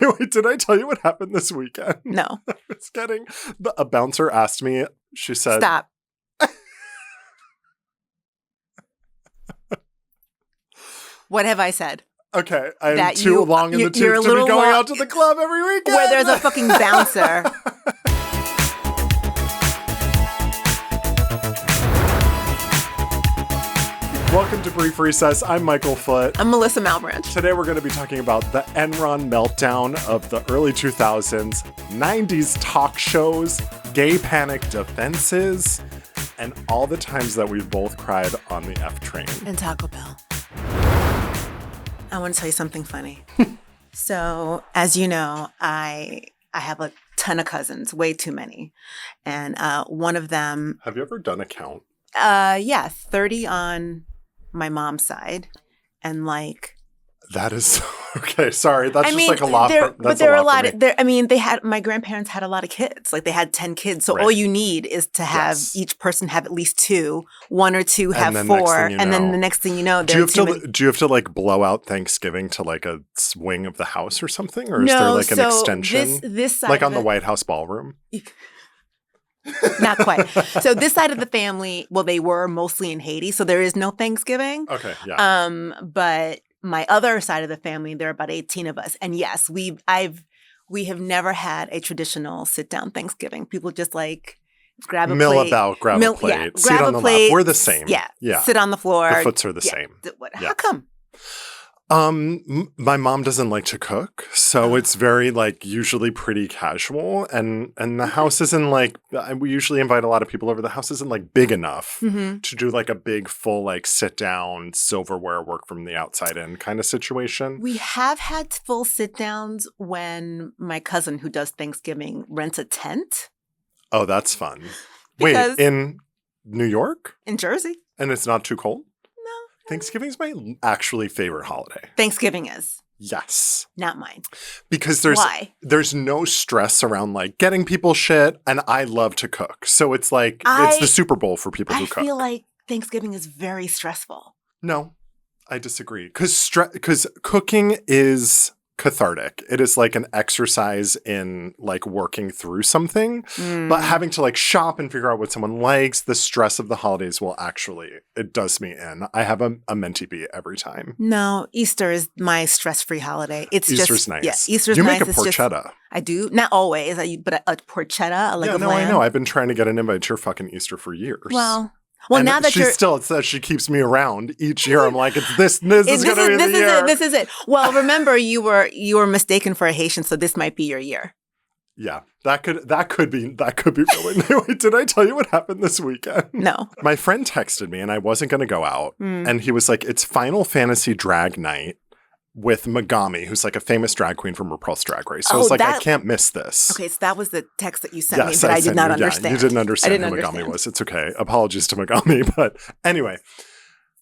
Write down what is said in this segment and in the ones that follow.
Wait, did I tell you what happened this weekend? No. I was getting... A bouncer asked me, she said... Stop. What have I said? Okay, I'm too long in the tooth to be going out to the club every weekend. Where there's a fucking bouncer. Welcome to Brief Recess. I'm Michael Foote. I'm Mélissa Malebranche. Today we're going to be talking about the Enron meltdown of the early 2000s, 90s talk shows, gay panic defenses, and all the times that we both cried on the F train. And Taco Bell. I want to tell you something funny. So, as you know, I have a ton of cousins, way too many. And one of them... Have you ever done a count? Yeah, 30 on my mom's side. And like... That is... Okay, sorry. That's like a lot. But there are a lot of... my grandparents had a lot of kids. Like they had 10 kids. So all you need is to have each person have at least two. One or two have four. And then the next thing you know, do you have to like blow out Thanksgiving to like a wing of the house or something? Or is there like an extension? This side like on the White House ballroom? Not quite. So this side of the family, well, they were mostly in Haiti. So there is no Thanksgiving. Okay, yeah. But... my other side of the family, there are about 18 of us. And yes, we have never had a traditional sit-down Thanksgiving. People just like grab a plate. Grab a plate. Yeah, Seat on the lap. We're the same. Yeah. Sit on the floor. The foots are the same. How come? My mom doesn't like to cook, so it's very like usually pretty casual, and the house isn't like, we usually invite a lot of people over. The house isn't like big enough to do like a big full like sit down silverware work from the outside in kind of situation. We have had full sit downs when my cousin who does Thanksgiving rents a tent. Oh, that's fun. Wait, in New York? In Jersey. And it's not too cold? Thanksgiving is my actually favorite holiday. Thanksgiving is. Yes. Not mine. Because Why? There's no stress around like getting people shit, and I love to cook. So it's like it's the Super Bowl for people who cook. I feel like Thanksgiving is very stressful. No, I disagree. Because cooking is cathartic. It is like an exercise in like working through something, but having to like shop and figure out what someone likes, the stress of the holidays it does me in. I have a menti bee every time. No, Easter is my stress-free holiday. Easter's nice. Yeah, Easter's nice. You make a porchetta. I do. Not always, but a porchetta, a leg of lamb. I know. I've been trying to get an invite to your fucking Easter for years. Well, now that she keeps me around each year. I'm like, this is going to be the year. This is it. Well, remember, you were mistaken for a Haitian, so this might be your year. Yeah, that could be really new. Wait, did I tell you what happened this weekend? No. My friend texted me, and I wasn't going to go out, and he was like, "It's Final Fantasy drag night with Megami, who's like a famous drag queen from RuPaul's Drag Race." So I was like, I can't miss this. Okay, so that was the text that you sent me, but I did not understand. Yeah, you didn't understand who Megami was. It's okay. Apologies to Megami. But anyway,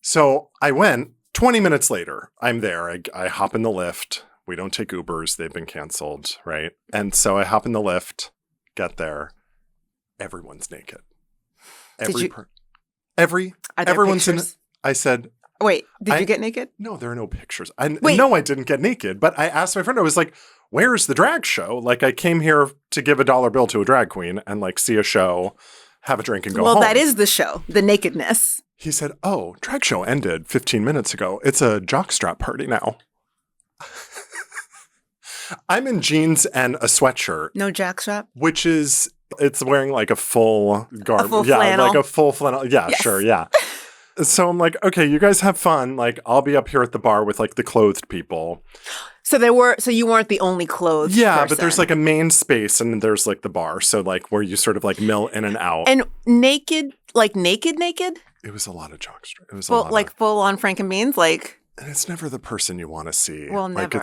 so I went. 20 minutes later, I'm there. I hop in the lift. We don't take Ubers. They've been canceled, right? And so I hop in the lift, get there. Everyone's naked. Everyone's in. I said... Wait, did you get naked? No, there are no pictures. No, I didn't get naked, but I asked my friend, I was like, where's the drag show? Like, I came here to give $1 bill to a drag queen and like see a show, have a drink and go home. Well, that is the show, the nakedness. He said, oh, drag show ended 15 minutes ago. It's a jockstrap party now. I'm in jeans and a sweatshirt. No jockstrap? Which is, it's wearing like a full garb. A full flannel. Like a full flannel. Yeah, yes. Sure, yeah. So I'm like, okay, you guys have fun. Like, I'll be up here at the bar with like the clothed people. So you weren't the only clothed person. But there's like a main space and there's like the bar. So like where you sort of like mill in and out. And naked, like naked? It was a lot of jockstrap. It was full on Frankenbeans, like. And it's never the person you want to see. Well, never. Like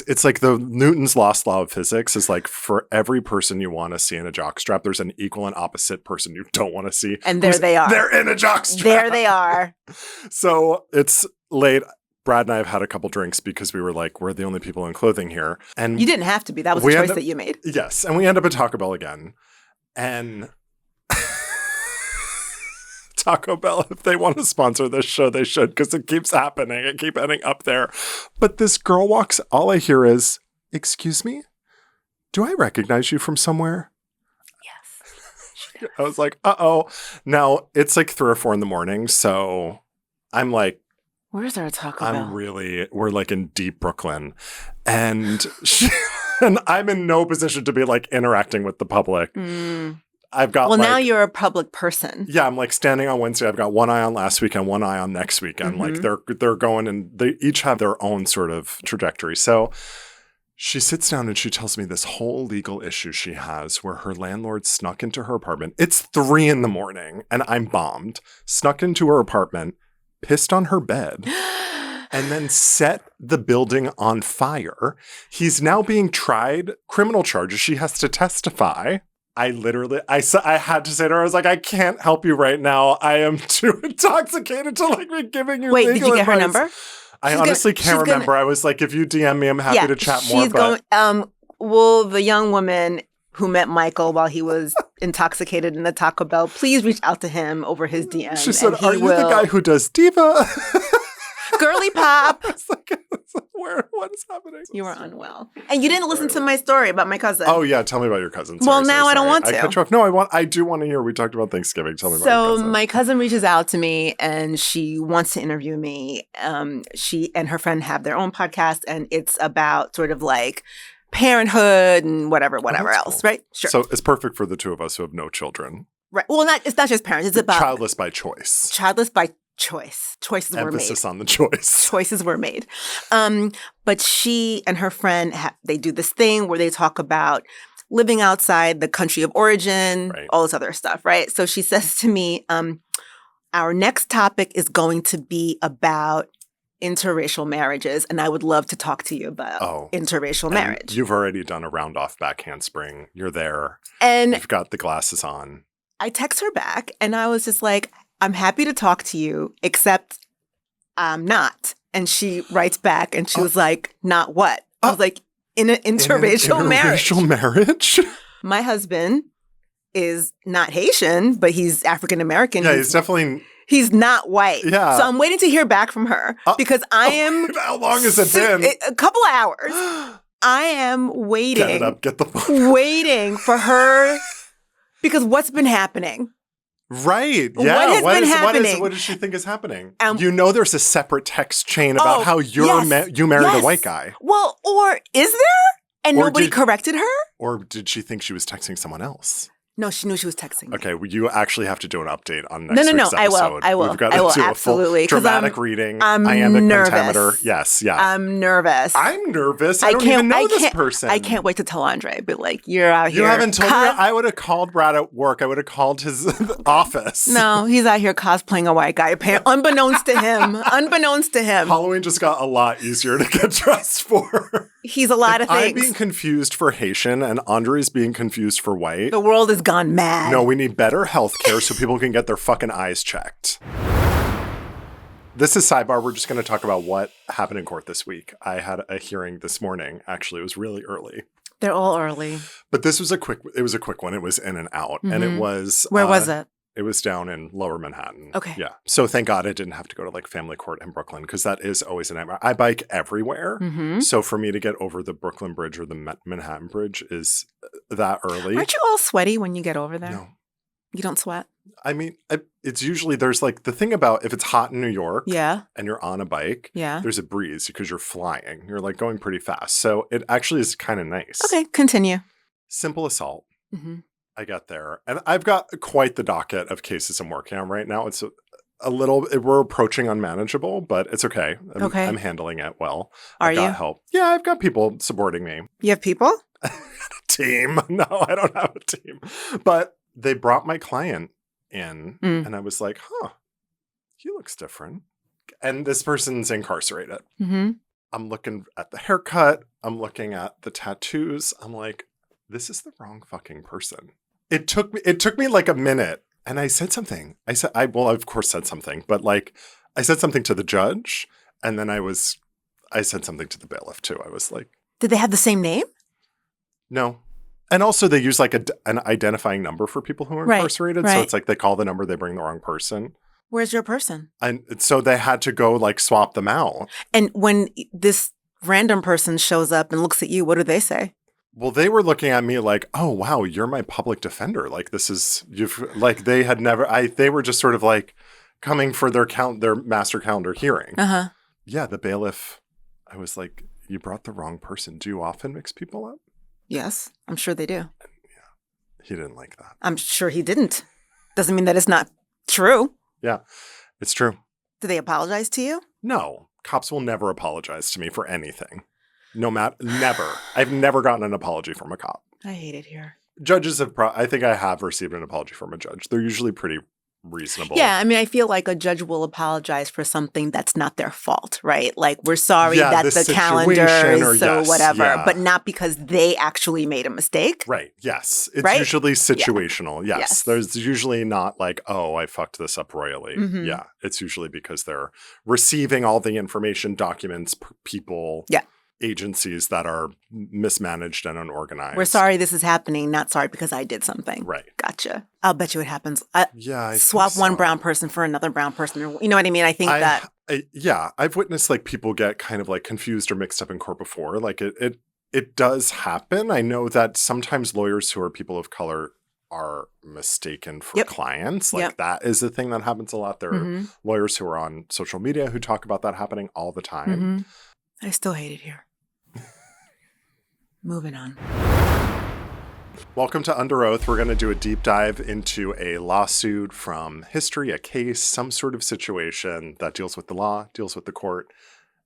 it's like the Newton's lost law of physics is like for every person you want to see in a jockstrap, there's an equal and opposite person you don't want to see. And there they are. They're in a jockstrap. There they are. So it's late. Brad and I have had a couple drinks because we were like, we're the only people in clothing here. And you didn't have to be. That was a choice that you made. Yes. And we end up at Taco Bell again. And Taco Bell, if they want to sponsor this show, they should, because it keeps happening. It keeps ending up there. But this girl walks, all I hear is, excuse me? Do I recognize you from somewhere? Yes. I was like, uh-oh. Now, it's like 3 or 4 in the morning, so I'm like, where's our Taco Bell? We're like in deep Brooklyn. And and I'm in no position to be like interacting with the public. I've got now you're a public person. Yeah, I'm like standing on Wednesday. I've got one eye on last weekend, one eye on next weekend. Like they're going and they each have their own sort of trajectory. So she sits down and she tells me this whole legal issue she has where her landlord snuck into her apartment. It's 3 in the morning and I'm bombed. Snuck into her apartment, pissed on her bed, and then set the building on fire. He's now being tried, criminal charges. She has to testify. I had to say to her, I was like, I can't help you right now. I am too intoxicated to like be giving you legal Wait, did you get advice. her number? I honestly can't remember. I was like, if you DM me, I'm happy to chat more. Will the young woman who met Michael while he was intoxicated in the Taco Bell, please reach out to him over his DM. She said, are you the guy who does Diva? Girly pop. I was like, what is happening? You were unwell. And you didn't listen to my story about my cousin. Oh, yeah. Tell me about your cousin. Well, now I don't want to. I cut you off. No, I do want to hear. We talked about Thanksgiving. Tell me about your cousin. So my cousin reaches out to me and she wants to interview me. She and her friend have their own podcast and it's about sort of like parenthood and whatever else, cool. Right? Sure. So it's perfect for the two of us who have no children. Right. Well, it's not just parents. It's about childless by choice. Childless by choice. Choices were made. Emphasis on the choice. Choices were made. But she and her friend, they do this thing where they talk about living outside the country of origin, all this other stuff, right? So she says to me, our next topic is going to be about interracial marriages, and I would love to talk to you about interracial marriage. You've already done a round off back handspring. You're there. And you've got the glasses on. I text her back, and I was just like, I'm happy to talk to you, except I'm not. And she writes back and she was like, not what? I was like, in an interracial marriage. Interracial marriage? My husband is not Haitian, but he's African American. Yeah, he's not white. Yeah. So I'm waiting to hear back from her because I am. How long has it been? A couple of hours. I am waiting. Get it up. Get the phone. Waiting for her because what's been happening? Right. Yeah. What has been happening? What does she think is happening? There's a separate text chain about how you married a white guy. Well, or is there? And nobody corrected her? Or did she think she was texting someone else? No, she knew she was texting me. Okay, well, you actually have to do an update on next week's episode. I will. We've got to do absolutely. a full dramatic reading. I'm iambic nervous. pentameter. Yes, yeah. I'm nervous. I'm nervous. I don't even know this person. I can't wait to tell Andre, but like, you're out here. You haven't told me. I would have called Brad at work. I would have called his office. No, he's out here cosplaying a white guy, unbeknownst to him. Unbeknownst to him. Halloween just got a lot easier to get dressed for. He's a lot of things. I'm being confused for Haitian and Andre's being confused for white. The world has gone mad. No, we need better health care so people can get their fucking eyes checked. This is sidebar. We're just going to talk about what happened in court this week. I had a hearing this morning. Actually, it was really early. They're all early. But this was a quick one. It was in and out. Mm-hmm. And it was... Where was it? It was down in Lower Manhattan. Okay. Yeah. So thank God I didn't have to go to like family court in Brooklyn because that is always a nightmare. I bike everywhere. Mm-hmm. So for me to get over the Brooklyn Bridge or the Manhattan Bridge is that early. Aren't you all sweaty when you get over there? No. You don't sweat? I mean, it's usually there's like the thing about if it's hot in New York and you're on a bike, there's a breeze because you're flying. You're like going pretty fast. So it actually is kind of nice. Okay, continue. Simple assault. Mm-hmm. I got there. And I've got quite the docket of cases I'm working on right now. It's we're approaching unmanageable, but it's okay. I'm handling it well. Are you? I've got help. Yeah, I've got people supporting me. You have people? A team. No, I don't have a team. But they brought my client in and I was like, he looks different. And this person's incarcerated. Mm-hmm. I'm looking at the haircut. I'm looking at the tattoos. I'm like, this is the wrong fucking person. It took me like a minute. And I said something. I of course said something, but like I said something to the judge. And then I said something to the bailiff too. I was like, did they have the same name? No. And also they use like an identifying number for people who are incarcerated. Right. So it's like they call the number, they bring the wrong person. Where's your person? And so they had to go like swap them out. And when this random person shows up and looks at you, what do they say? Well, they were looking at me like, oh, wow, you're my public defender. Like, this is, they had never, they were just sort of like coming for their master calendar hearing. Uh-huh. Yeah, the bailiff, I was like, you brought the wrong person. Do you often mix people up? Yes, I'm sure they do. Yeah, he didn't like that. I'm sure he didn't. Doesn't mean that it's not true. Yeah, it's true. Do they apologize to you? No, cops will never apologize to me for anything. Never. I've never gotten an apology from a cop. I hate it here. Judges have, I think I have received an apology from a judge. They're usually pretty reasonable. Yeah, I mean, I feel like a judge will apologize for something that's not their fault, right? Like, we're sorry that the calendar is so whatever, but not because they actually made a mistake. Right, yes. It's usually situational, yes. There's usually not like, oh, I fucked this up royally. Mm-hmm. Yeah, it's usually because they're receiving all the information, documents, people, agencies that are mismanaged and unorganized. We're sorry this is happening, not sorry because I did something. Right. Gotcha. I'll bet you it happens. I swap one brown person for another brown person. Or, you know what I mean? I think I've witnessed like people get kind of like confused or mixed up in court before. Like it does happen. I know that sometimes lawyers who are people of color are mistaken for clients. Like that is a thing that happens a lot. There are lawyers who are on social media who talk about that happening all the time. Mm-hmm. I still hate it here. Moving on. Welcome to Under Oath. We're going to do a deep dive into a lawsuit from history, a case, some sort of situation that deals with the law, deals with the court,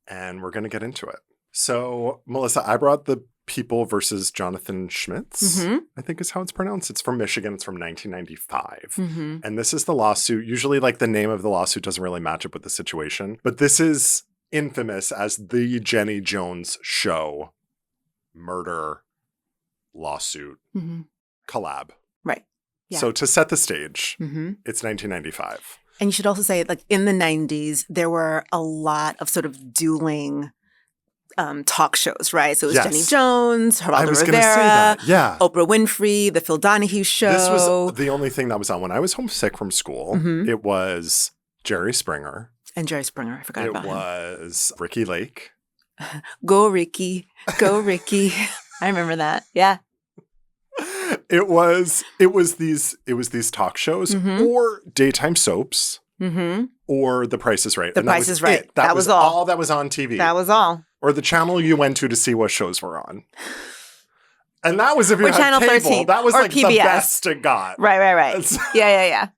and we're going to get into it. So, Mélissa, I brought the People versus Jonathan Schmitz, I think is how it's pronounced. It's from Michigan. It's from 1995. And this is the lawsuit. Usually, like, the name of the lawsuit doesn't really match up with the situation, but this is infamous as the Jenny Jones Show murder lawsuit collab. Right. Yeah. So to set the stage, it's 1995. And you should also say, like, in the 90s, there were a lot of sort of dueling talk shows, right? So it was Jenny Jones, Geraldo Rivera, Oprah Winfrey, The Phil Donahue Show. This was the only thing that was on. When I was homesick from school, it was Jerry Springer. And Jerry Springer, I forgot about him. It was Ricky Lake. Go Ricky, go Ricky. I remember that. Yeah. It was these talk shows or daytime soaps or The Price is Right. The Price is Right. That was all that was on TV. That was all. Or the channel you went to see what shows were on. And that was if you had Channel cable. 13, that was or like PBS. The best it got. Right. Yeah.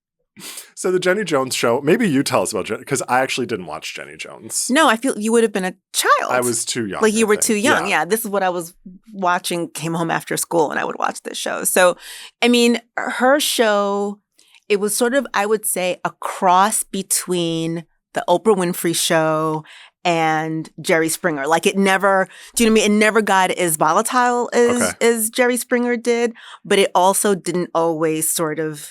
So the Jenny Jones Show, maybe you tell us about Jenny, because I actually didn't watch Jenny Jones. No, I feel you would have been a child. I was too young. Like you were too young. Yeah, this is what I was watching, came home after school, and I would watch this show. So, I mean, her show, it was sort of, I would say, a cross between the Oprah Winfrey Show and Jerry Springer. Like it never, do you know what I mean? It never got as volatile as Jerry Springer did, but it also didn't always sort of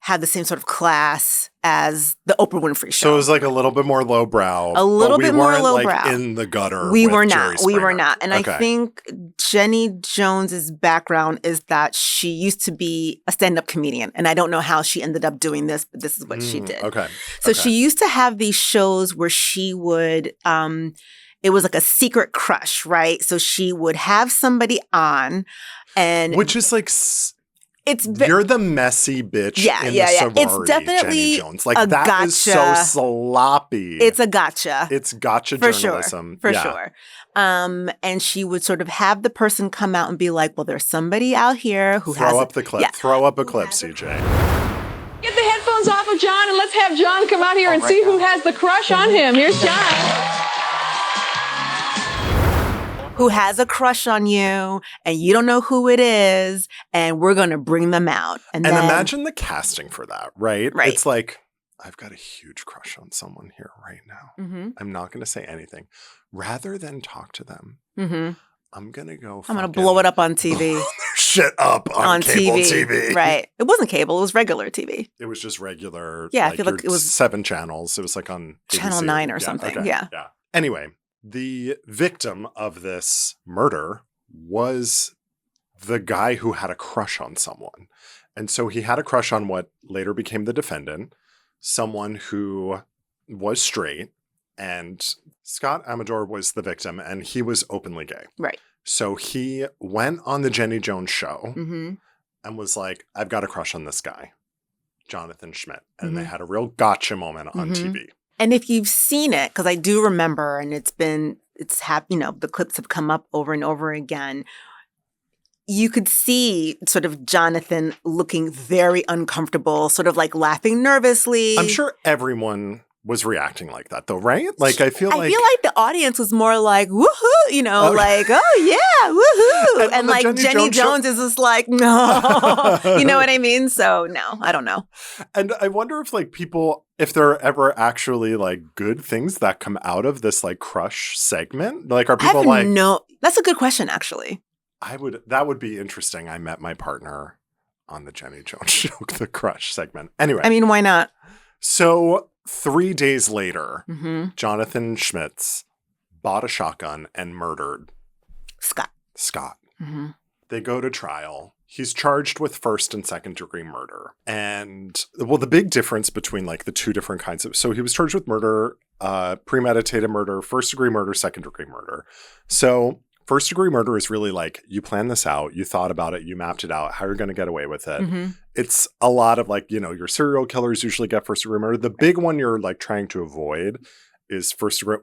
had the same sort of class as the Oprah Winfrey Show. So it was like a little bit more lowbrow. A little bit more lowbrow. Like in the gutter. We with were Jerry not. Springer. We were not. And I think Jenny Jones's background is that she used to be a stand-up comedian. And I don't know how she ended up doing this, but this is what she did. Okay. So she used to have these shows where she would it was like a secret crush, right? So she would have somebody on and which is like you're the messy bitch in the sorority, it's definitely Jenny Jones. Like that gotcha. Is so sloppy. It's a gotcha. It's gotcha for journalism. For sure. And she would sort of have the person come out and be like, well, there's somebody out here who has— Throw up the clip. Yeah. Throw up a clip, CJ. Get the headphones off of John and let's have John come out here and see who has the crush on him. Here's John. Who has a crush on you, and you don't know who it is, and we're going to bring them out. And then, imagine the casting for that, right? It's like, I've got a huge crush on someone here right now. I'm not going to say anything. Rather than talk to them, I'm going to go I'm going to blow it up on TV. Shit up on cable TV. Right. It wasn't cable. It was regular TV. It was just regular. Yeah, I feel like it was 7 channels. It was like on Channel ABC. 9 or something. Okay. Yeah. Anyway. The victim of this murder was the guy who had a crush on someone. And so he had a crush on what later became the defendant, someone who was straight, And Scott Amador was the victim, and he was openly gay. Right. So he went on the Jenny Jones show Mm-hmm. and was like, I've got a crush on this guy, Jonathan Schmitz. And they had a real gotcha moment on TV. And if you've seen it, because I do remember, and the clips have come up over and over again, you could see sort of Jonathan looking very uncomfortable, sort of like laughing nervously. I'm sure everyone was reacting like that, though, right? Like, I feel like the audience was more like, woohoo, like, oh yeah, woohoo. And like Jenny Jones is just like, no. You know what I mean? So no, I don't know. And I wonder if like people, if there are ever actually like good things that come out of this like crush segment. Like, are people like, no, that's a good question, actually. That would be interesting. I met my partner on the Jenny Jones show, the crush segment. Anyway. I mean, why not? So 3 days later, Jonathan Schmitz bought a shotgun and murdered Scott. Mm-hmm. They go to trial. He's charged with first and second degree murder. And well, the big difference between like the two different kinds of, so he was charged with murder, premeditated murder, first degree murder, second degree murder. So first degree murder is really like, you planned this out, you thought about it, you mapped it out, how you're going to get away with it. Mm-hmm. It's a lot of like, your serial killers usually get first degree murder. The big one you're like trying to avoid is first degree,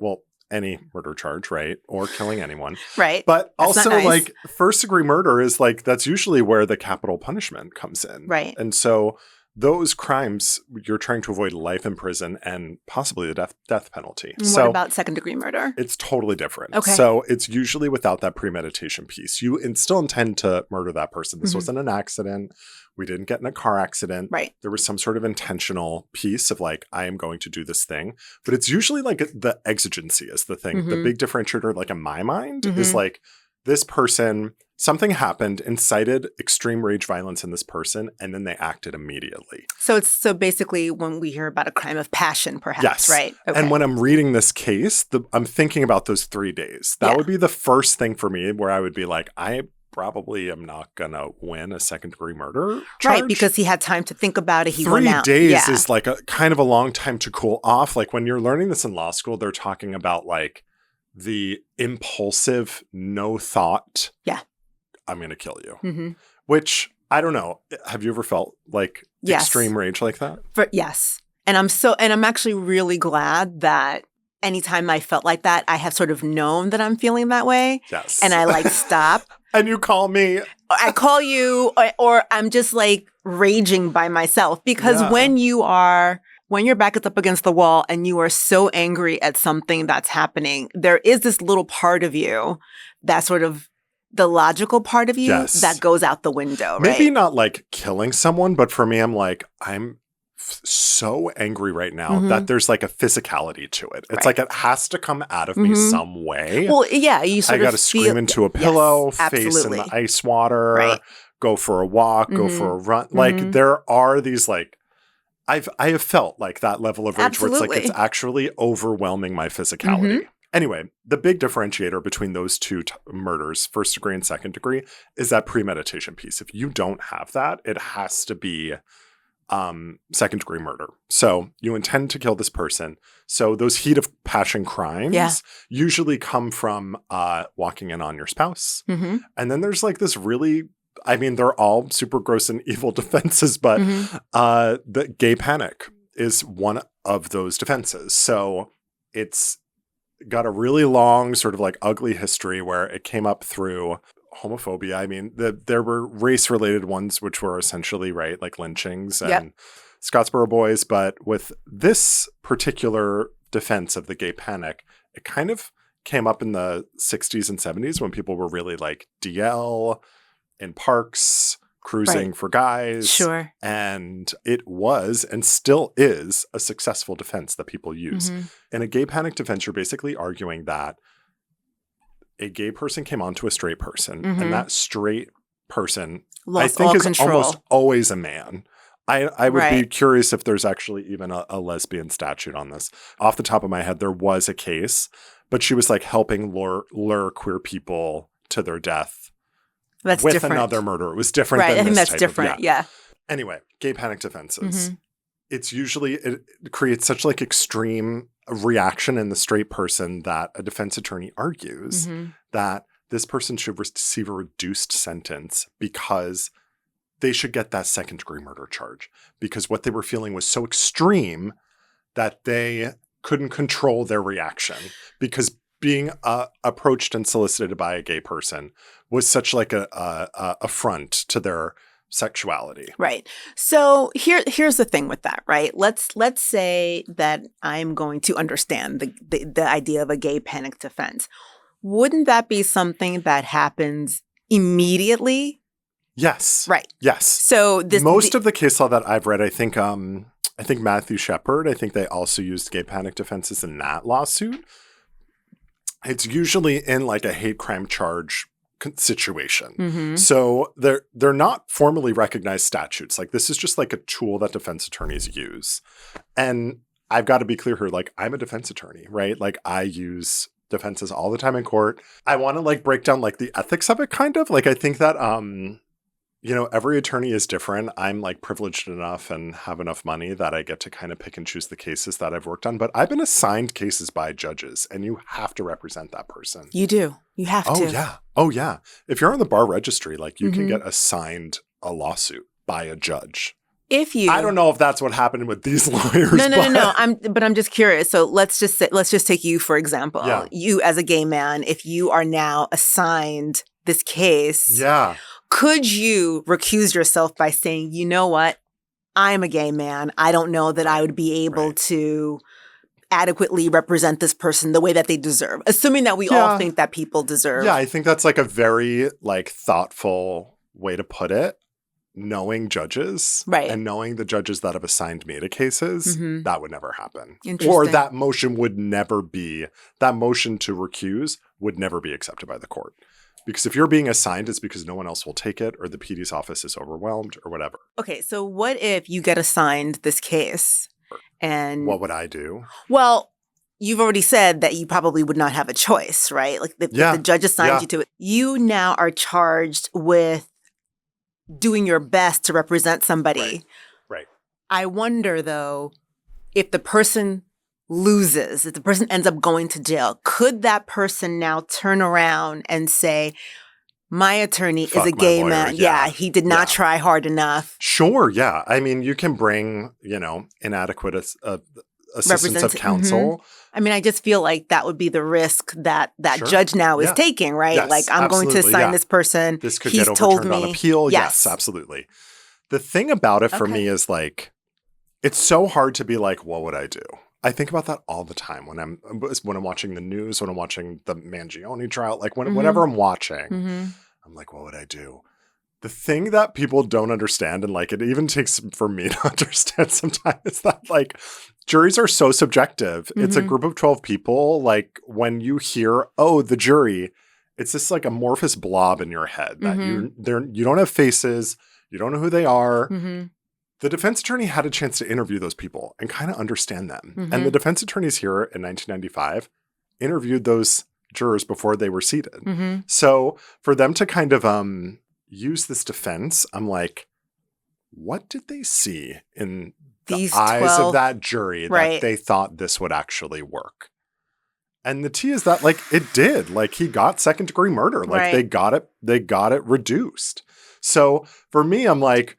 any murder charge, right? Or killing anyone. Right. But that's also nice. like first degree murder is like, that's usually where the capital punishment comes in. Right. And so those crimes, you're trying to avoid life in prison and possibly the death penalty. And what about second degree murder? It's totally different. Okay. So it's usually without that premeditation piece. You still intend to murder that person. This wasn't an accident. We didn't get in a car accident. Right. There was some sort of intentional piece of like, I am going to do this thing. But it's usually like the exigency is the thing. The big differentiator, like in my mind, is like this person, something happened, incited extreme rage violence in this person, and then they acted immediately. So basically when we hear about a crime of passion, perhaps, yes. right? Okay. And when I'm reading this case, I'm thinking about those 3 days. That would be the first thing for me where I would be like, I probably am not going to win a second degree murder charge. Right, because he had time to think about it. He 3 went out. days is like a kind of a long time to cool off. Like when you're learning this in law school, they're talking about like the impulsive, no thought. Yeah. I'm going to kill you. Which, I don't know. Have you ever felt like extreme rage like that? Yes. And I'm actually really glad that anytime I felt like that, I have sort of known that I'm feeling that way. Yes. And I like stop. And you call me. I call you, or I'm just like raging by myself. Because when your back is up against the wall and you are so angry at something that's happening, there is this little part of you that sort of the logical part of you that goes out the window, right? Maybe not like killing someone, but for me, I'm like, I'm so angry right now that there's like a physicality to it. It's like it has to come out of me some way. Well, yeah, you sort of I got to scream into a pillow, face in absolutely. the ice water, go for a walk, go for a run. Like there are these like, I have felt like that level of rage where it's like it's actually overwhelming my physicality. Anyway, the big differentiator between those two murders, first degree and second degree, is that premeditation piece. If you don't have that, it has to be second degree murder. So you intend to kill this person. So those heat of passion crimes usually come from walking in on your spouse. And then there's like this really, I mean, they're all super gross and evil defenses, but the gay panic is one of those defenses. So it's got a really long sort of like ugly history where it came up through homophobia. I mean, there were race-related ones, which were essentially, right, like lynchings and Scottsboro boys. But with this particular defense of the gay panic, it kind of came up in the 60s and 70s when people were really like DL in parks, cruising for guys. Sure. And it was and still is a successful defense that people use. In a gay panic defense, you're basically arguing that a gay person came on to a straight person, and that straight person, I think, is almost always a man. I would be curious if there's actually even a lesbian statute on this. Off the top of my head, there was a case, but she was like helping lure queer people to their death. That's with another murder. It was different than I think this that's type different. of, Anyway, gay panic defenses. it's usually, it creates such like extreme reaction in the straight person that a defense attorney argues that this person should receive a reduced sentence because they should get that second-degree murder charge, because what they were feeling was so extreme that they couldn't control their reaction, because being approached and solicited by a gay person was such like a affront to their sexuality. Right. So here's the thing with that, right? Let's say that I'm going to understand the idea of a gay panic defense. Wouldn't that be something that happens immediately? Yes. Right. Yes. So most of the case law that I've read, I think Matthew Shepard, I think they also used gay panic defenses in that lawsuit. It's usually in like a hate crime charge situation. So they're not formally recognized statutes. Like this is just like a tool that defense attorneys use. And I've got to be clear here, like I'm a defense attorney, right? Like I use defenses all the time in court. I want to like break down like the ethics of it kind of. Like I think that every attorney is different. I'm like privileged enough and have enough money that I get to kind of pick and choose the cases that I've worked on. But I've been assigned cases by judges, and you have to represent that person. You do. You have to. Oh, yeah. If you're on the bar registry, like you can get assigned a lawsuit by a judge. I don't know if that's what happened with these lawyers. No. I'm just curious. So let's just take you, for example. Yeah. You as a gay man, if you are now assigned this case. Yeah. Could you recuse yourself by saying, you know what, I'm a gay man. I don't know that I would be able to adequately represent this person the way that they deserve, assuming that we all think that people deserve. Yeah, I think that's like a very like thoughtful way to put it. Knowing judges and knowing the judges that have assigned me to cases, that would never happen. Or that motion to recuse would never be accepted by the court. Because if you're being assigned, it's because no one else will take it or the PD's office is overwhelmed or whatever. Okay, so what if you get assigned this case and... What would I do? Well, you've already said that you probably would not have a choice, right? Like if the judge assigned you to it. You now are charged with doing your best to represent somebody. Right. I wonder, though, if the person loses, if the person ends up going to jail, could that person now turn around and say, my attorney is a gay man. Yeah, he did not try hard enough. Sure, yeah. I mean, you can bring, inadequate assistance of counsel. I mean, I just feel like that would be the risk that judge now is taking, right? Yes, like, I'm going to assign this person. This could get overturned on appeal. Yes, absolutely. The thing about it for me is like, it's so hard to be like, what would I do? I think about that all the time when I'm watching the news, when I'm watching the Mangione trial, like whenever I'm watching, I'm like, what would I do? The thing that people don't understand, and like it even takes for me to understand sometimes, is that like juries are so subjective. It's a group of 12 people. Like when you hear, oh, the jury, it's this like amorphous blob in your head that you don't have faces, you don't know who they are. The defense attorney had a chance to interview those people and kind of understand them. And the defense attorneys here in 1995 interviewed those jurors before they were seated. So for them to kind of use this defense, I'm like, what did they see in the eyes of that jury that they thought this would actually work? And the tea is that like it did. Like he got second degree murder. Like they got it reduced. So for me, I'm like,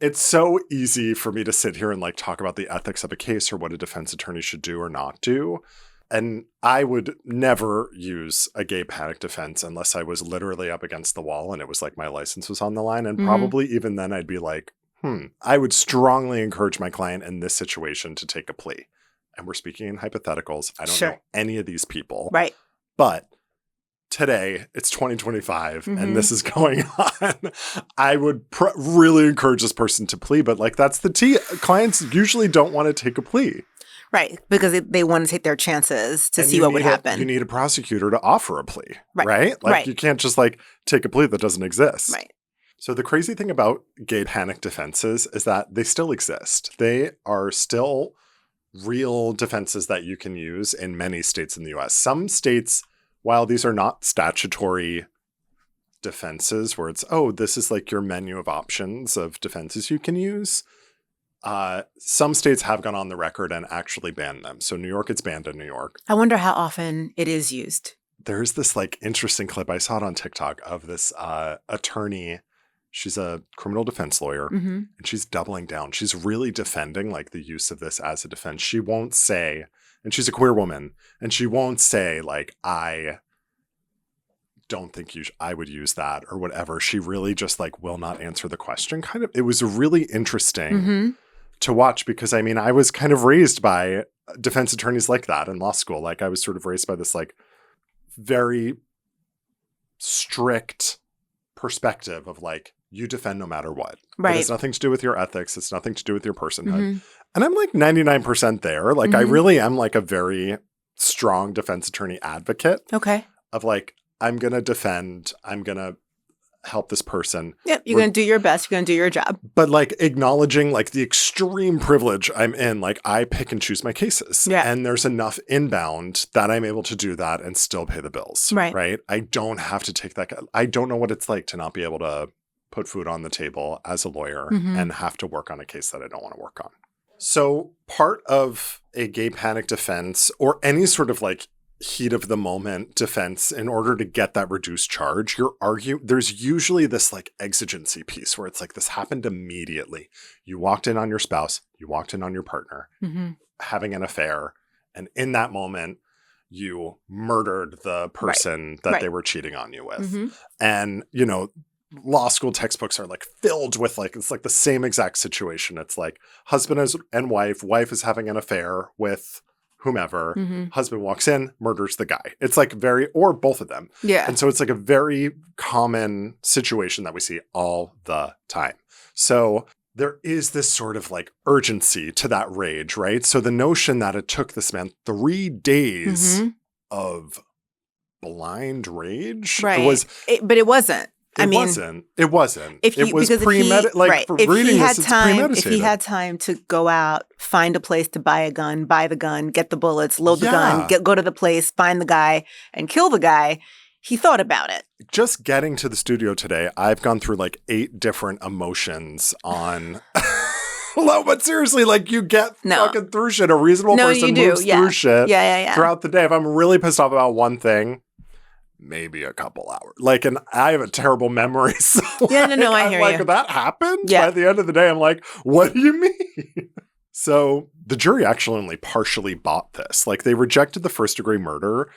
it's so easy for me to sit here and like talk about the ethics of a case or what a defense attorney should do or not do. And I would never use a gay panic defense unless I was literally up against the wall and it was like my license was on the line. And probably even then I'd be like, I would strongly encourage my client in this situation to take a plea. And we're speaking in hypotheticals. I don't know any of these people. Right. But today, it's 2025 and this is going on. I would really encourage this person to plea, but like that's the tea. Clients usually don't want to take a plea. Right, because they want to take their chances to see what would happen. You need a prosecutor to offer a plea, right? Like you can't just like take a plea that doesn't exist. Right. So the crazy thing about gay panic defenses is that they still exist. They are still real defenses that you can use in many states in the U.S. Some states, while these are not statutory defenses where it's, oh, this is like your menu of options of defenses you can use, Some states have gone on the record and actually banned them. So New York, it's banned in New York. I wonder how often it is used. There's this like interesting clip. I saw it on TikTok of this attorney. She's a criminal defense lawyer and she's doubling down. She's really defending like the use of this as a defense. She won't say, and she's a queer woman, and she won't say like, I don't think I would use that or whatever. She really just like will not answer the question. Kind of, it was really interesting to watch because I mean, I was kind of raised by defense attorneys like that in law school. Like I was sort of raised by this like very strict perspective of like, you defend no matter what. Right. It has nothing to do with your ethics. It's nothing to do with your personhood. And I'm like 99% there. Like I really am like a very strong defense attorney advocate. Okay. Of like, I'm going to defend, I'm going to help this person. Yep. You're going to do your best. You're going to do your job. But like acknowledging like the extreme privilege I'm in, like I pick and choose my cases. Yeah. And there's enough inbound that I'm able to do that and still pay the bills. Right. I don't have to take that. I don't know what it's like to not be able to put food on the table as a lawyer and have to work on a case that I don't want to work on. So part of a gay panic defense or any sort of like heat of the moment defense, in order to get that reduced charge, there's usually this like exigency piece where it's like, this happened immediately. You walked in on your spouse, you walked in on your partner, having an affair. And in that moment, you murdered the person that they were cheating on you with. And, you know, law school textbooks are like filled with like, it's like the same exact situation. It's like husband and wife is having an affair with whomever, husband walks in, murders the guy. It's like or both of them. Yeah. And so it's like a very common situation that we see all the time. So there is this sort of like urgency to that rage, right? So the notion that it took this man 3 days of blind rage but it wasn't. It wasn't. It was premeditated. Like for reading this, it's premeditated. If he had time to go out, find a place to buy a gun, buy the gun, get the bullets, load the gun, go to the place, find the guy, and kill the guy, he thought about it. Just getting to the studio today, I've gone through like 8 different emotions on. No, but seriously, like you get fucking through shit. A reasonable person moves through shit throughout the day. If I'm really pissed off about one thing, maybe a couple hours. Like, and I have a terrible memory. So I hear you. That happened. By the end of the day, I'm like, what do you mean? So the jury actually only partially bought this. Like they rejected the first-degree murder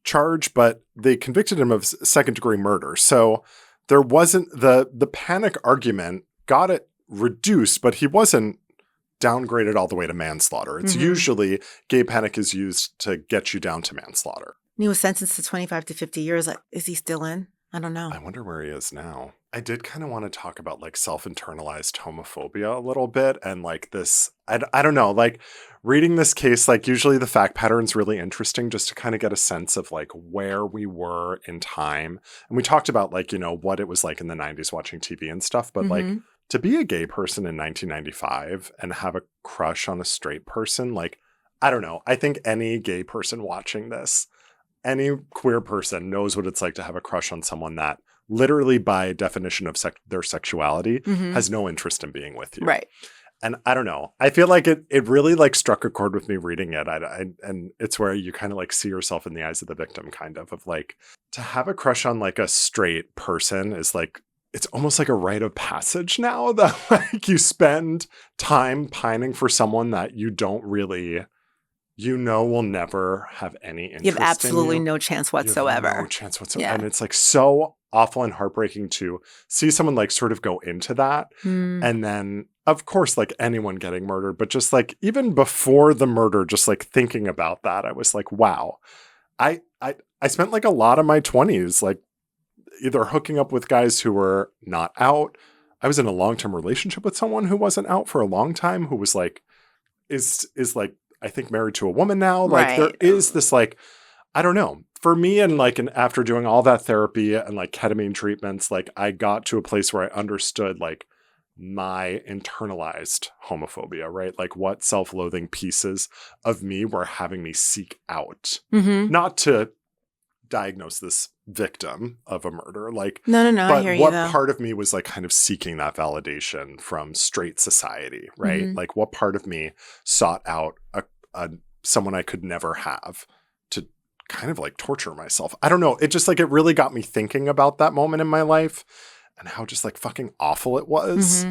charge, but they convicted him of second-degree murder. So there wasn't the panic argument got it reduced, but he wasn't downgraded all the way to manslaughter. It's usually gay panic is used to get you down to manslaughter. He was sentenced to 25 to 50 years. Like, is he still in? I don't know. I wonder where he is now. I did kind of want to talk about like self-internalized homophobia a little bit. And like this, I don't know, like reading this case, like usually the fact pattern's really interesting just to kind of get a sense of like where we were in time. And we talked about like, you know, what it was like in the 90s watching TV and stuff. But like to be a gay person in 1995 and have a crush on a straight person, like, I don't know. I think any gay person watching this, any queer person knows what it's like to have a crush on someone that literally by definition of their sexuality has no interest in being with you. Right. And I don't know. I feel like it really like struck a chord with me reading it. And it's where you kind of like see yourself in the eyes of the victim kind of like to have a crush on like a straight person is like, it's almost like a rite of passage now that like you spend time pining for someone that you don't really, you know, will never have any interest in you. You have absolutely no chance whatsoever. No chance whatsoever. Yeah. And it's like so awful and heartbreaking to see someone like sort of go into that. And then, of course, like anyone getting murdered, but just like even before the murder, just like thinking about that, I was like, wow, I spent like a lot of my 20s, like either hooking up with guys who were not out. I was in a long-term relationship with someone who wasn't out for a long time, who was like, is like, I think married to a woman now. Like there is this like, I don't know. For me and like, and after doing all that therapy and like ketamine treatments, like I got to a place where I understood like my internalized homophobia, right? Like what self-loathing pieces of me were having me seek out, not to diagnose this victim of a murder. Like, no, but I hear you, what though. part of me was like kind of seeking that validation from straight society, right? Like, what part of me sought out a someone I could never have to kind of like torture myself? I don't know. It just like, it really got me thinking about that moment in my life and how just like fucking awful it was.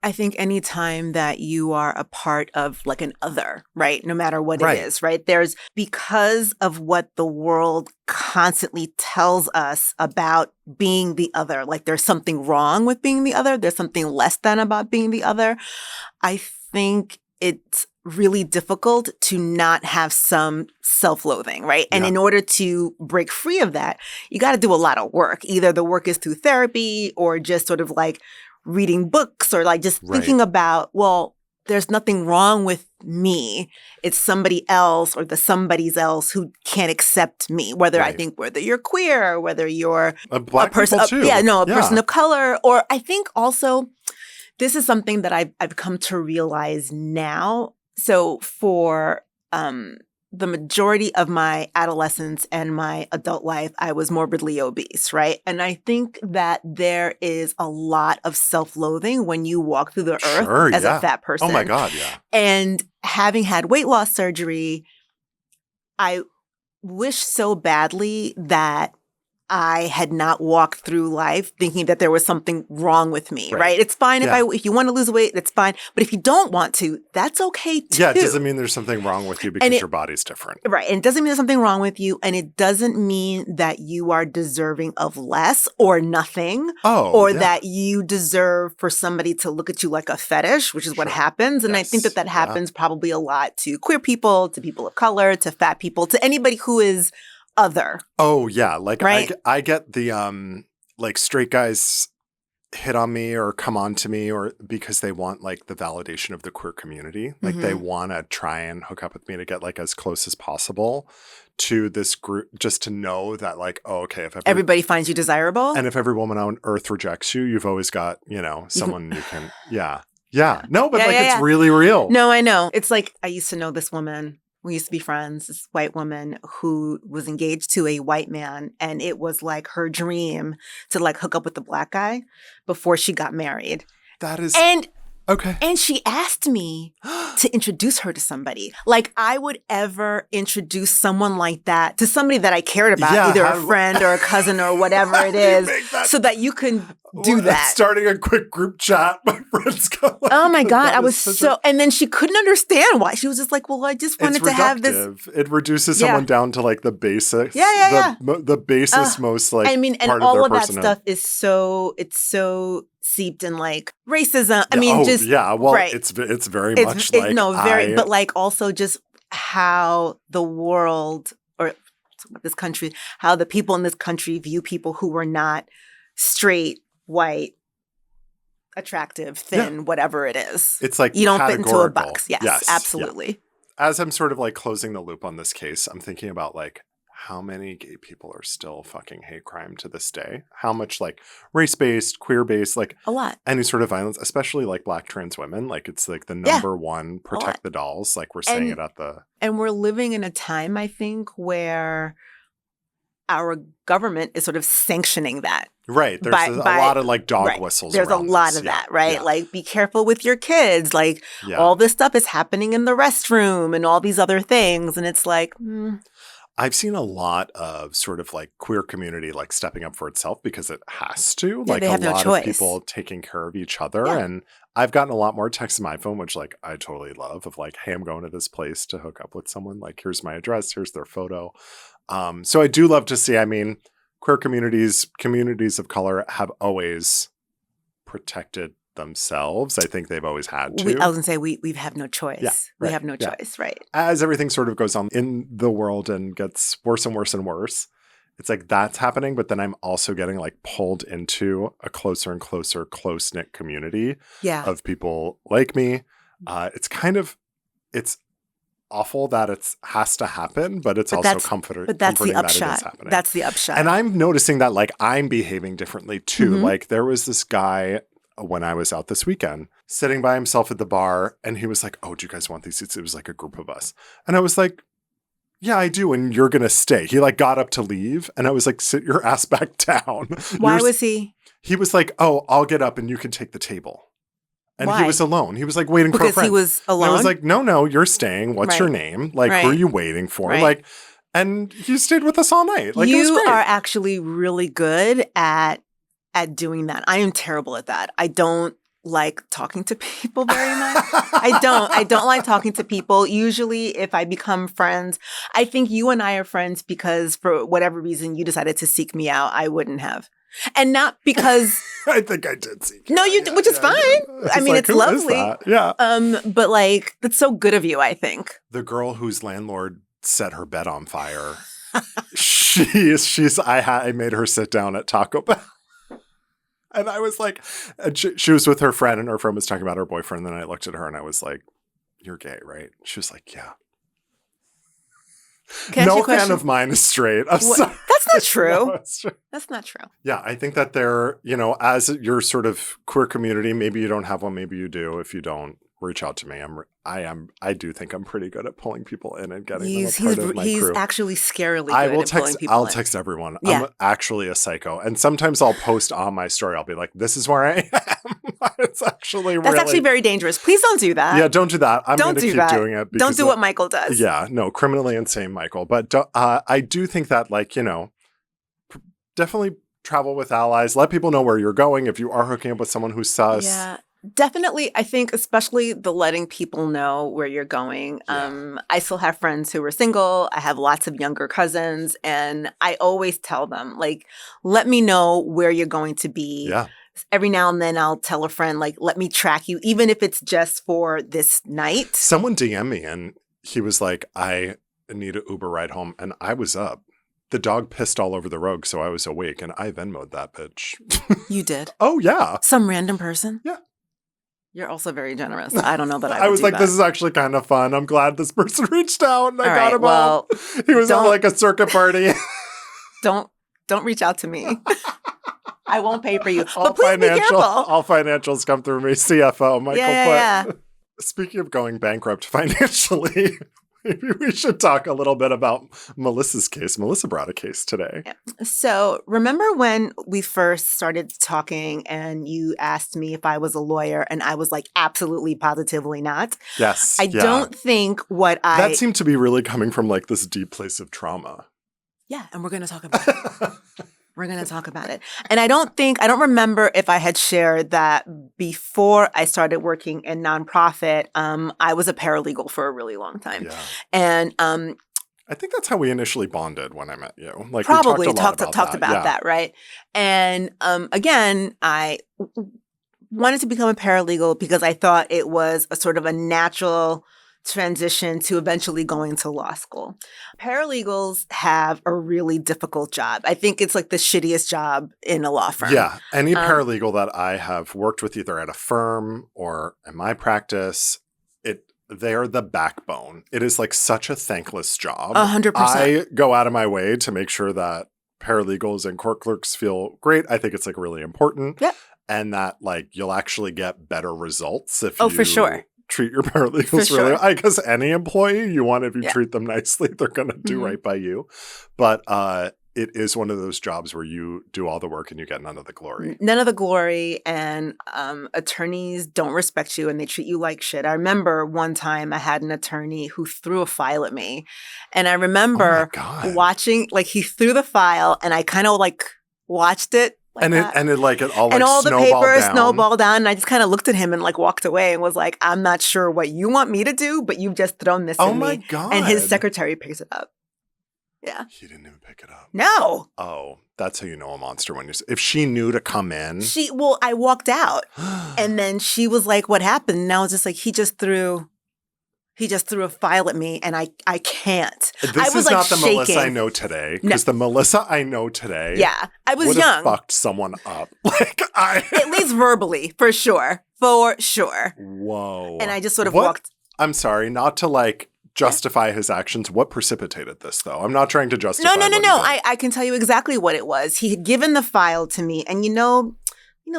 I think any time that you are a part of like an other, right? No matter what it is, right? There's, because of what the world constantly tells us about being the other, like there's something wrong with being the other. There's something less than about being the other. I think it's really difficult to not have some self-loathing, right? And in order to break free of that, you got to do a lot of work. Either the work is through therapy or just sort of like reading books or like just thinking about, well, there's nothing wrong with me. It's somebody else or the somebody's else who can't accept me, whether I think whether you're queer, whether you're a black person, people too. a person of color. Or I think also this is something that I've come to realize now. So for the majority of my adolescence and my adult life, I was morbidly obese, right? And I think that there is a lot of self-loathing when you walk through the earth as a fat person. Oh my God, yeah. And having had weight loss surgery, I wish so badly that I had not walked through life thinking that there was something wrong with me, right? It's fine if you want to lose weight, that's fine. But if you don't want to, that's okay too. Yeah, it doesn't mean there's something wrong with you because your body's different. Right. And it doesn't mean there's something wrong with you. And it doesn't mean that you are deserving of less or nothing. Or that you deserve for somebody to look at you like a fetish, which is what happens. And I think that happens probably a lot to queer people, to people of color, to fat people, to anybody who is other. Oh yeah, like I get the like straight guys hit on me or come on to me or because they want like the validation of the queer community. Like they want to try and hook up with me to get like as close as possible to this group, just to know that like, oh, okay, if everybody finds you desirable, and if every woman on earth rejects you, you've always got, you know, someone you can no, but it's really real. No, I know. It's like I used to know this woman. We used to be friends, this white woman who was engaged to a white man. And it was like her dream to like hook up with the black guy before she got married. That is... Okay. And she asked me to introduce her to somebody. Like I would ever introduce someone like that to somebody that I cared about, either a friend or a cousin or whatever it is, so that you can do that. Starting a quick group chat. My friends go like, oh my God. I was so, and then she couldn't understand why. She was just like, well, I just wanted to have this. It reduces someone down to like the basics. The basest, most like, I mean, and part all of that stuff is it's so seeped in like racism. I mean, it's very much like but like also just how the world or this country, how the people in this country view people who were not straight, white, attractive, thin, whatever it is. It's like you don't fit into a box. Yes, absolutely. Yeah. As I'm sort of like closing the loop on this case, I'm thinking about like how many gay people are still fucking hate crime to this day? How much like race-based, queer-based, like a lot. Any sort of violence, especially like Black trans women, like it's like the number one protect the dolls. Like we're saying it at the... And we're living in a time, I think, where our government is sort of sanctioning that. Right. There's a lot of like dog whistles. There's a lot of that, right? Yeah. Like be careful with your kids. Like all this stuff is happening in the restroom and all these other things. And it's like... I've seen a lot of sort of like queer community like stepping up for itself because it has to. Like a lot of people taking care of each other. Yeah. And I've gotten a lot more texts on my phone, which like I totally love, of like, hey, I'm going to this place to hook up with someone. Like, here's my address. Here's their photo. So I do love to see, I mean, queer communities of color have always protected themselves. I think they've always had to. I was going to say, we have no choice. Yeah, we have no choice, right? As everything sort of goes on in the world and gets worse and worse and worse, it's like that's happening. But then I'm also getting like pulled into a closer and closer, close-knit community of people like me. It's awful that it has to happen, but it's also comforting. But that's the upshot. That it is happening. That's the upshot. And I'm noticing that like I'm behaving differently too. Mm-hmm. Like there was this guy when I was out this weekend, sitting by himself at the bar, and he was like, oh, do you guys want these seats? It was like a group of us. And I was like, yeah, I do. And you're going to stay. He like got up to leave. And I was like, sit your ass back down. Why was he? He was like, oh, I'll get up and you can take the table. And Why? He was alone. He was like waiting for a friend. Because he was alone? And I was like, no, you're staying. What's your name? Like, who are you waiting for? Like, and he stayed with us all night. Like, it was great. You are actually really good at doing that. I am terrible at that. I don't like talking to people very much. I don't like talking to people. Usually if I become friends, I think you and I are friends because for whatever reason you decided to seek me out. I wouldn't have. And not because I think I did seek. No, you did, which is fine. I mean, it's lovely. Yeah. But like that's so good of you, I think. The girl whose landlord set her bed on fire. I made her sit down at Taco Bell. And I was like, and she was with her friend, and her friend was talking about her boyfriend. And then I looked at her and I was like, "You're gay, right?" She was like, "Yeah." No fan of mine is straight. I'm sorry. That's not true. That's not true. Yeah, I think that they're, as your sort of queer community, maybe you don't have one, maybe you do. If you don't, reach out to me. I do think I'm pretty good at pulling people in and getting them a part of my crew. He's actually scarily good at pulling people in. I'll text everyone. Yeah. I'm actually a psycho. And sometimes I'll post on my story. I'll be like, this is where I am. That's actually very dangerous. Please don't do that. Yeah, don't do that. I'm going to keep doing it. Don't do what Michael does. Yeah, no, criminally insane Michael. But I do think that definitely travel with allies. Let people know where you're going if you are hooking up with someone who's sus. Yeah. Definitely, I think especially the letting people know where you're going. Yeah. I still have friends who are single. I have lots of younger cousins. And I always tell them, like, let me know where you're going to be. Yeah. Every now and then I'll tell a friend, like, let me track you, even if it's just for this night. Someone DM'd me and he was like, I need an Uber ride home. And I was up. The dog pissed all over the road, so I was awake. And I Venmo'd that bitch. You did? Oh, yeah. Some random person? Yeah. You're also very generous. I don't know that I would I was do like, that. this is actually kind of fun. I'm glad this person reached out and I got him up. He was at like a circuit party. Don't reach out to me. I won't pay for you. But please be careful. All financials come through me. CFO, Michael yeah. Speaking of going bankrupt financially, maybe we should talk a little bit about Melissa's case. Melissa brought a case today. Yeah. So remember when we first started talking and you asked me if I was a lawyer and I was like, absolutely, positively not? Yes. I don't think that seemed to be really coming from like this deep place of trauma. Yeah. And we're going to talk about it. We're going to talk about it. And I don't remember if I had shared that before I started working in nonprofit, I was a paralegal for a really long time. Yeah. And I think that's how we initially bonded when I met you. Like probably we talked about that, right? And again, I wanted to become a paralegal because I thought it was a sort of a natural transition to eventually going to law school. Paralegals have a really difficult job. I think it's like the shittiest job in a law firm. Yeah. Any paralegal that I have worked with either at a firm or in my practice, they're the backbone. It is like such a thankless job. 100%. I go out of my way to make sure that paralegals and court clerks feel great. I think it's like really important. Yep. And that like you'll actually get better results if for sure. treat your paralegals really well. I guess any employee you want, if you treat them nicely, they're going to do right by you. But it is one of those jobs where you do all the work and you get none of the glory. None of the glory, and attorneys don't respect you and they treat you like shit. I remember one time I had an attorney who threw a file at me. And I remember watching, like he threw the file and I kind of like watched it. Like and all the papers snowballed down. And I just kind of looked at him and like walked away and was like, I'm not sure what you want me to do, but you've just thrown this at me. Oh my God. And his secretary picks it up. Yeah. He didn't even pick it up. No. Oh, that's how you know a monster when if she knew to come in. I walked out and then she was like, what happened? And I was just like, he just threw a file at me and I can't. This is not the Melissa I know today. Because the Melissa I know today. Yeah. I was young. Fucked someone up. At least verbally, for sure. For sure. Whoa. And I just sort of walked. I'm sorry, not to like justify his actions. What precipitated this though? I'm not trying to justify. No. I can tell you exactly what it was. He had given the file to me and you know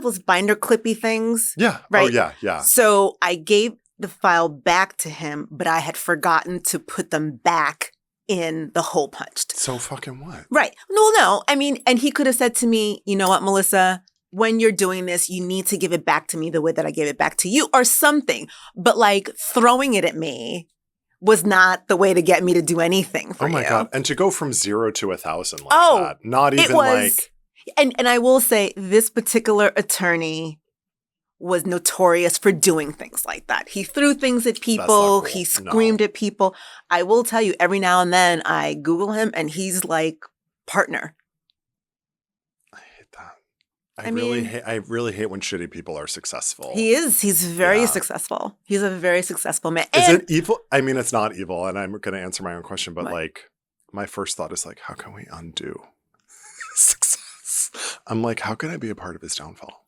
those binder clippy things? Yeah. Right? Oh yeah. So I gave the file back to him, but I had forgotten to put them back in the hole punched. So fucking what? Right. No. I mean, and he could have said to me, you know what, Mélissa, when you're doing this, you need to give it back to me the way that I gave it back to you or something. But like throwing it at me was not the way to get me to do anything for you. Oh my God. And to go from 0 to 1,000 like that. Not even like. And I will say this particular attorney was notorious for doing things like that. He threw things at people. Cool. He screamed at people. I will tell you, every now and then I Google him and he's like partner. I hate that. I really hate when shitty people are successful. He is. He's very successful. He's a very successful man. Is it evil? I mean, it's not evil, and I'm going to answer my own question, but like, my first thought is like, how can we undo success? I'm like, how can I be a part of his downfall?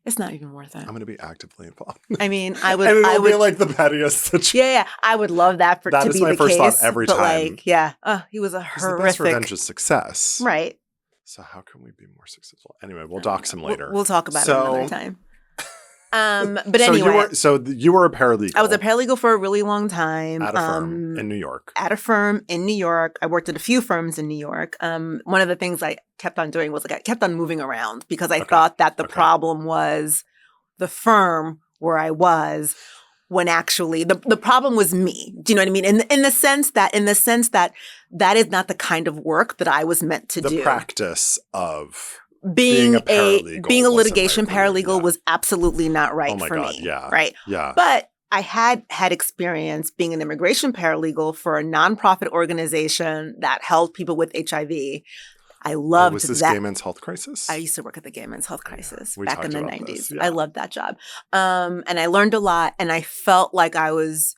It's not even worth it. I'm going to be actively involved. I mean, I would. And it would be like the pettiest situation. Yeah. I would love that to be the case. That is my first thought every time. Like, he was a horrific. The best revenge is success. Right. So how can we be more successful? Anyway, we'll dox him later. We'll talk about it another time. But anyway. So you were a paralegal. I was a paralegal for a really long time. At a firm in New York. At a firm in New York. I worked at a few firms in New York. One of the things I kept on doing was like I kept on moving around because I thought that the problem was the firm where I was when actually the problem was me. Do you know what I mean? In the sense that that is not the kind of work that I was meant to do. The practice of being a litigation paralegal was absolutely not right for me. Yeah. Right. Yeah. But I had experience being an immigration paralegal for a nonprofit organization that helped people with HIV. I loved that. Was this Gay Men's Health Crisis? I used to work at the Gay Men's Health Crisis We back in the talked 90s. about this, yeah. I loved that job. And I learned a lot and I felt like I was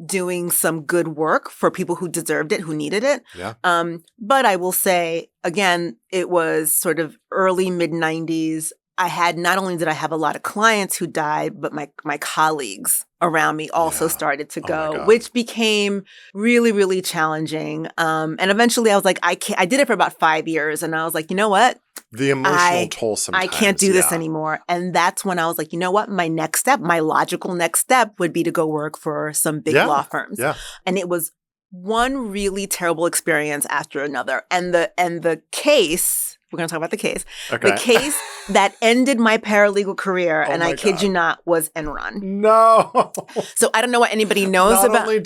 doing some good work for people who deserved it, who needed it. Yeah. But I will say, again, it was sort of early, mid-90s. Not only did I have a lot of clients who died, but my colleagues around me also started to go, which became really, really challenging. And eventually I was like, I did it for about 5 years. And I was like, you know what? The emotional toll sometimes. I can't do this anymore. And that's when I was like, you know what? My logical next step would be to go work for some big law firms. Yeah. And it was one really terrible experience after another. And the case, we're going to talk about the case. Okay. The case that ended my paralegal career, and I kid you not, was Enron. No. So I don't know what anybody knows Not about. Only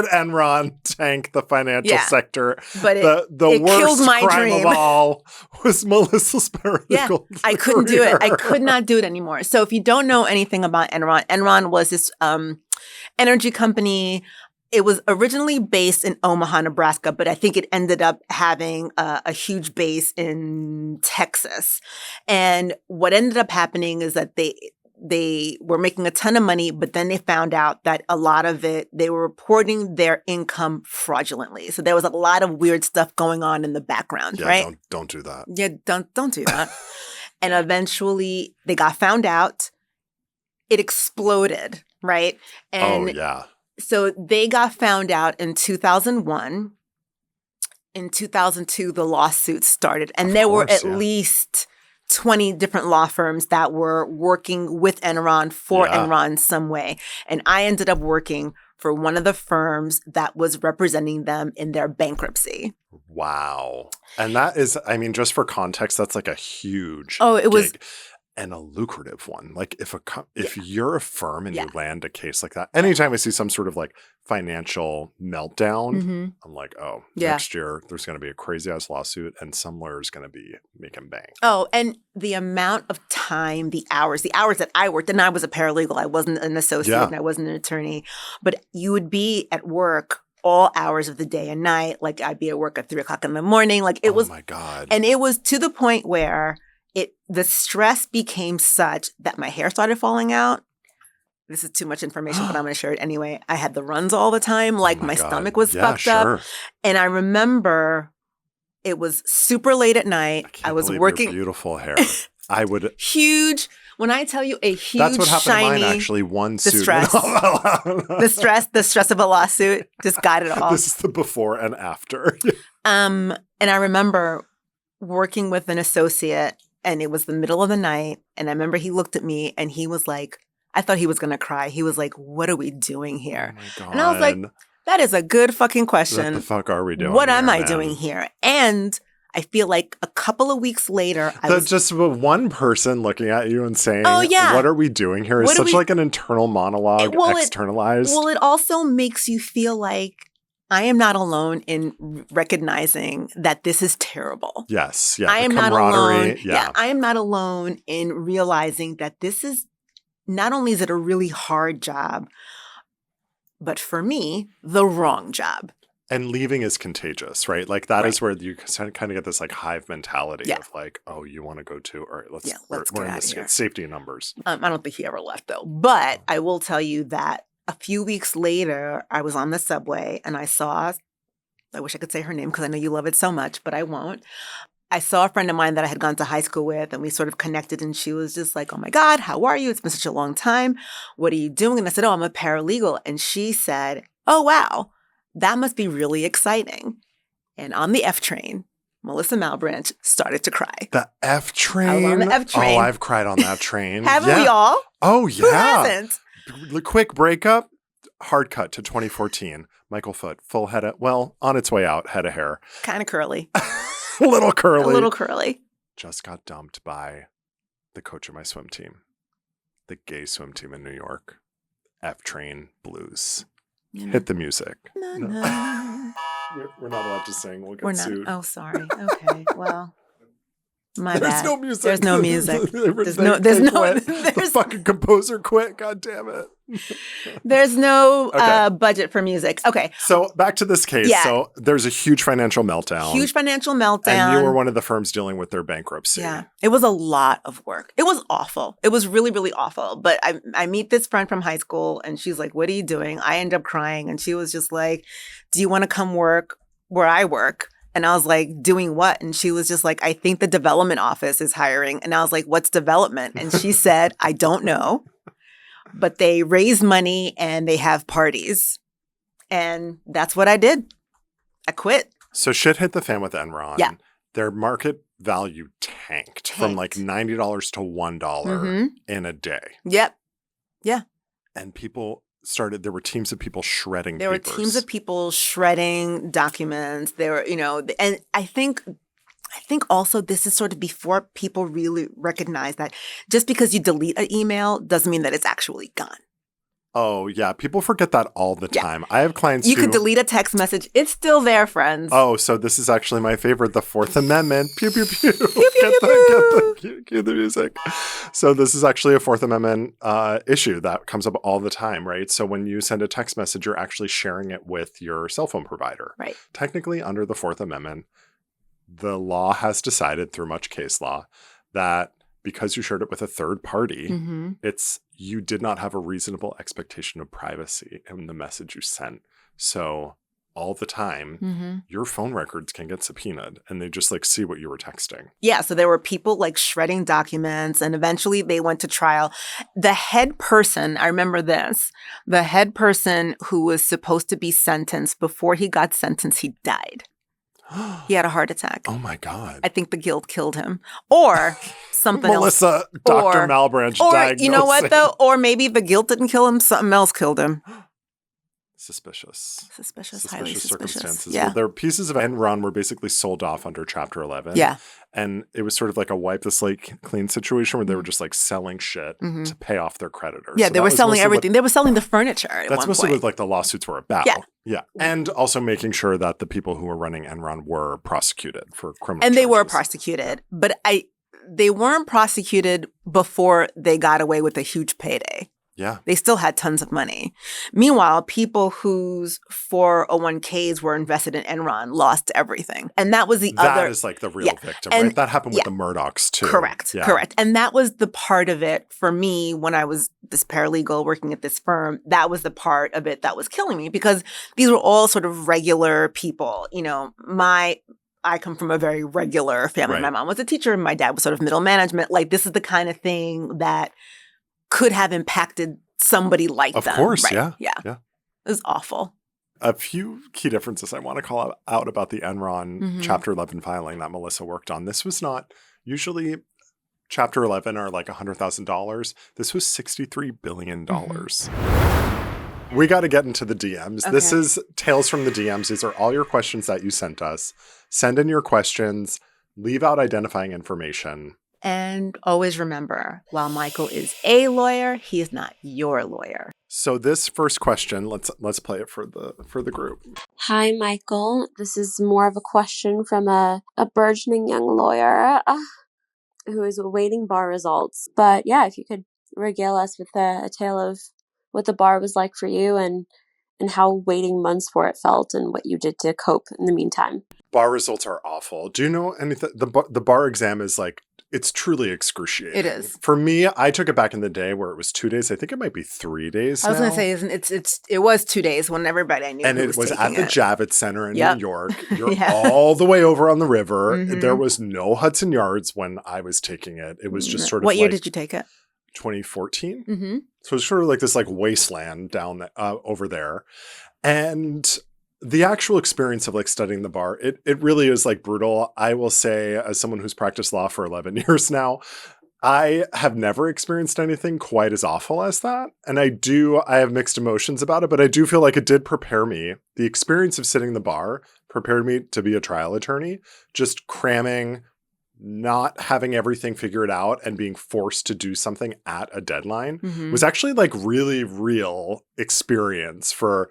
did Enron tank the financial sector, but the worst killed my crime dream. of all was Melissa's paralegal career. I couldn't do it. I could not do it anymore. So if you don't know anything about Enron was this energy company. It was originally based in Omaha, Nebraska, but I think it ended up having a huge base in Texas. And what ended up happening is that they were making a ton of money, but then they found out that a lot of it, they were reporting their income fraudulently. So there was a lot of weird stuff going on in the background, right? Don't do that. Yeah, don't do that. And eventually they got found out. It exploded, right? And so they got found out in 2001. In 2002, the lawsuit started. And there were at least 20 different law firms that were working with Enron for Enron some way. And I ended up working for one of the firms that was representing them in their bankruptcy. Wow. And that is, I mean, just for context, that's like a huge was and a lucrative one. Like if you're a firm and you land a case like that, anytime I see some sort of like financial meltdown, I'm like, next year there's going to be a crazy ass lawsuit and some lawyer's going to be making bank. Oh, and the amount of time, the hours that I worked, and I was a paralegal, I wasn't an associate and I wasn't an attorney, but you would be at work all hours of the day and night. Like I'd be at work at 3:00 in the morning. Like it was, oh my God. And it was to the point where the stress became such that my hair started falling out. This is too much information, but I'm going to share it anyway. I had the runs all the time. Like my stomach was fucked up. And I remember it was super late at night. I was working. Your beautiful hair. I would. Huge. When I tell you a huge, that's what happened shiny, to mine actually. One suit. The stress of a lawsuit just got it all. This is the before and after. And I remember working with an associate. And it was the middle of the night. And I remember he looked at me and he was like, I thought he was going to cry. He was like, what are we doing here? Oh my God. And I was like, That is a good fucking question. What the fuck are we doing? What am I doing here? And I feel like a couple of weeks later, just one person looking at you and saying, "Oh yeah, what are we doing here?" Is such like an internal monologue, externalized. It also makes you feel like I am not alone in recognizing that this is terrible. Yes, yeah. I am not alone. I am not alone in realizing that this is not only is it a really hard job, but for me, the wrong job. And leaving is contagious, right? Like that is where you kind of get this like hive mentality of like, oh, you want to go too? All right, let's we're in this here. Safety in numbers. I don't think he ever left though. But I will tell you that a few weeks later, I was on the subway and I wish I could say her name because I know you love it so much, but I won't. I saw a friend of mine that I had gone to high school with and we sort of connected and she was just like, oh my God, how are you? It's been such a long time. What are you doing? And I said, oh, I'm a paralegal. And she said, oh, wow, that must be really exciting. And on the F train, Mélissa Malebranche started to cry. The F train? I was on the F train. Oh, I've cried on that train. Haven't we all? Oh, yeah. Who hasn't? The quick breakup, hard cut to 2014. Michael Foote, full head of, on its way out, head of hair. Kind of curly. A little curly. A little curly. Just got dumped by the coach of my swim team. The gay swim team in New York. F Train Blues. Hit the music. No. We're not allowed to sing. We'll get sued. Oh, sorry. Okay. Well, my bad. There's no music. There's no music. The fucking composer quit. God damn it. There's no budget for music. Okay. So back to this case. Yeah. So there's a huge financial meltdown. And you were one of the firms dealing with their bankruptcy. Yeah. It was a lot of work. It was awful. It was really, really awful. But I meet this friend from high school and she's like, what are you doing? I end up crying. And she was just like, do you want to come work where I work? And I was like, doing what? And she was just like, I think the development office is hiring. And I was like, what's development? And she said, I don't know. But they raise money and they have parties. And that's what I did. I quit. So shit hit the fan with Enron. Yeah. Their market value tanked from like $90 to $1 in a day. Yep. Yeah. And there were teams of people shredding There papers. were teams of people shredding documents. There were, and I think also this is sort of before people really recognize that just because you delete an email doesn't mean that it's actually gone. Oh, yeah. People forget that all the time. I have clients You could delete a text message. It's still there, friends. Oh, so this is actually my favorite, the Fourth Amendment. Pew, pew, pew. Cue the music. So this is actually a Fourth Amendment issue that comes up all the time, right? So when you send a text message, you're actually sharing it with your cell phone provider. Right. Technically, under the Fourth Amendment, the law has decided through much case law that because you shared it with a third party, you did not have a reasonable expectation of privacy in the message you sent. So all the time, your phone records can get subpoenaed and they just like see what you were texting. Yeah. So there were people like shredding documents and eventually they went to trial. The head person, I remember this, the head person who was supposed to be sentenced, before he got sentenced, he died. He had a heart attack. Oh my God. I think the guilt killed him. Or something else. Mélissa, Dr. Malebranche diagnosing. You know what though? Or maybe the guilt didn't kill him, something else killed him. Suspicious. Highly suspicious. Circumstances. Yeah. Well, their pieces of Enron were basically sold off under Chapter 11. Yeah. And it was sort of like a wipe the slate clean situation where they were just like selling shit to pay off their creditors. Yeah, so they were selling everything. They were selling the furniture at one point. That's mostly what like the lawsuits were about. Yeah. And also making sure that the people who were running Enron were prosecuted for criminal charges. And they were prosecuted. But they weren't prosecuted before they got away with a huge payday. Yeah. They still had tons of money. Meanwhile, people whose 401ks were invested in Enron lost everything. And that was That is like the real victim, right? That happened with the Murdochs too. Correct. And that was the part of it for me when I was this paralegal working at this firm. That was the part of it that was killing me because these were all sort of regular people. I come from a very regular family. Right. My mom was a teacher and my dad was sort of middle management. Like this is the kind of thing that could have impacted somebody like them. Of course, right? Yeah. It was awful. A few key differences I want to call out about the Enron Chapter 11 filing that Mélissa worked on. This was not usually Chapter 11 are like $100,000. This was $63 billion. We got to get into the DMs. Okay. This is Tales from the DMs. These are all your questions that you sent us. Send in your questions. Leave out identifying information. And always remember, while Michael is a lawyer, he is not your lawyer. So this first question, let's play it for the group. Hi, Michael. This is more of a question from a burgeoning young lawyer who is awaiting bar results. But yeah, if you could regale us with a tale of what the bar was like for you and how waiting months for it felt and what you did to cope in the meantime. Bar results are awful. Do you know anything? The bar exam is like, it's truly excruciating. It is. For me, I took it back in the day where it was 2 days. I think it might be 3 days I was going to say, it was 2 days when everybody I knew and it was at the Javits Center in New York. You're yeah. all the way over on the river. Mm-hmm. There was no Hudson Yards when I was taking it. It was just sort of What year did you take it? 2014. Mm-hmm. So it's sort of like this like wasteland down over there. And the actual experience of like studying the bar, it really is like brutal. I will say, as someone who's practiced law for 11 years now, I have never experienced anything quite as awful as that. And I have mixed emotions about it, but I do feel like it did prepare me. The experience of sitting the bar prepared me to be a trial attorney, just cramming, not having everything figured out and being forced to do something at a deadline was actually like really real experience for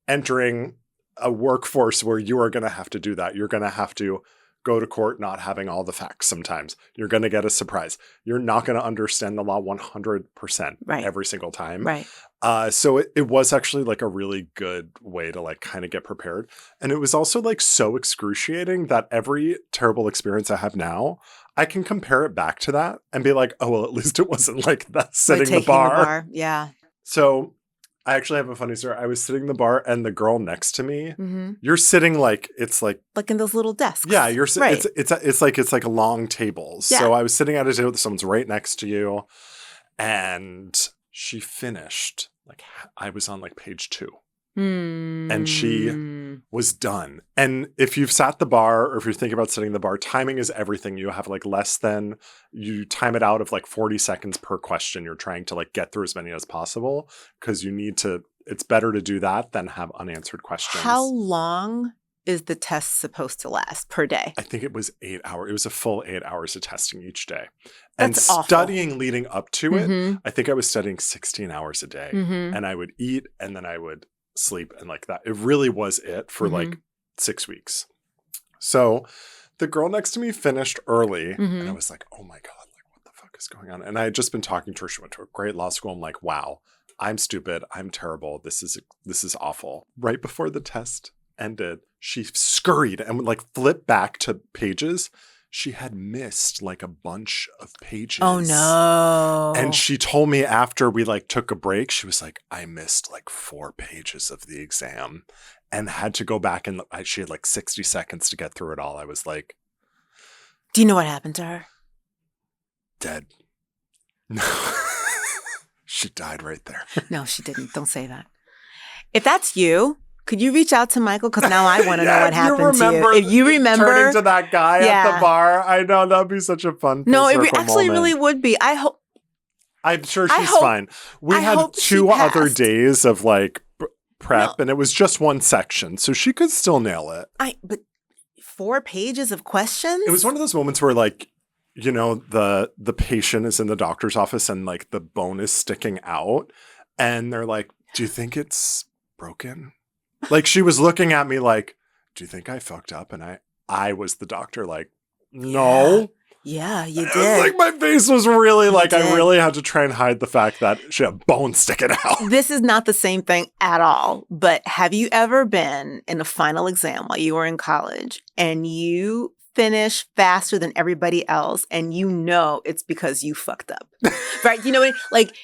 entering a workforce where you are going to have to do that. You're going to have to go to court not having all the facts sometimes. You're going to get a surprise. You're not going to understand the law 100% every single time. Right. So it was actually like a really good way to like kind of get prepared. And it was also like so excruciating that every terrible experience I have now, I can compare it back to that and be like, oh, well, at least it wasn't like that sitting the bar. Yeah. So I actually have a funny story. I was sitting in the bar and the girl next to me, you're sitting like, it's like in those little desks. Yeah. You're right. It's like long tables. Yeah. So I was sitting at a table, someone's right next to you. And she finished, like I was on like page 2 and she was done. And if you've sat the bar or if you're thinking about sitting the bar, timing is everything. You have like you time it out of like 40 seconds per question. You're trying to like get through as many as possible because it's better to do that than have unanswered questions. How long is the test supposed to last per day? I think it was 8 hours. It was a full 8 hours of testing each day. That's and awful. Studying leading up to it, I think I was studying 16 hours a day. And I would eat and then I would sleep and like that. It really was it for like 6 weeks. So the girl next to me finished early and I was like, oh my God, like what the fuck is going on? And I had just been talking to her. She went to a great law school. I'm like, wow, I'm stupid. I'm terrible. This is awful. Right before the test ended, she scurried and would like flip back to pages. She had missed like a bunch of pages. Oh no. And she told me after we like took a break, she was like, I missed like 4 pages of the exam and had to go back and she had like 60 seconds to get through it all. I was like, do you know what happened to her? Dead. No. She died right there. No, she didn't. Don't say that. If that's you, could you reach out to Michael? Because now I want to know what happened to you. If you remember turning to that guy at the bar, I know that'd be such a fun. No, it actually really would be. I hope. I'm sure she's fine. We had 2 other days of like prep, and it was just one section, so she could still nail it. But 4 pages of questions. It was one of those moments where like, you know, the patient is in the doctor's office and like the bone is sticking out, and they're like, "Do you think it's broken?" Like she was looking at me like, do you think I fucked up? And I was the doctor like, no. Yeah, you did. Like my face was really like, I really had to try and hide the fact that she had bones sticking out. This is not the same thing at all. But have you ever been in a final exam while you were in college and you finish faster than everybody else and you know it's because you fucked up? Right? You know what I mean? Like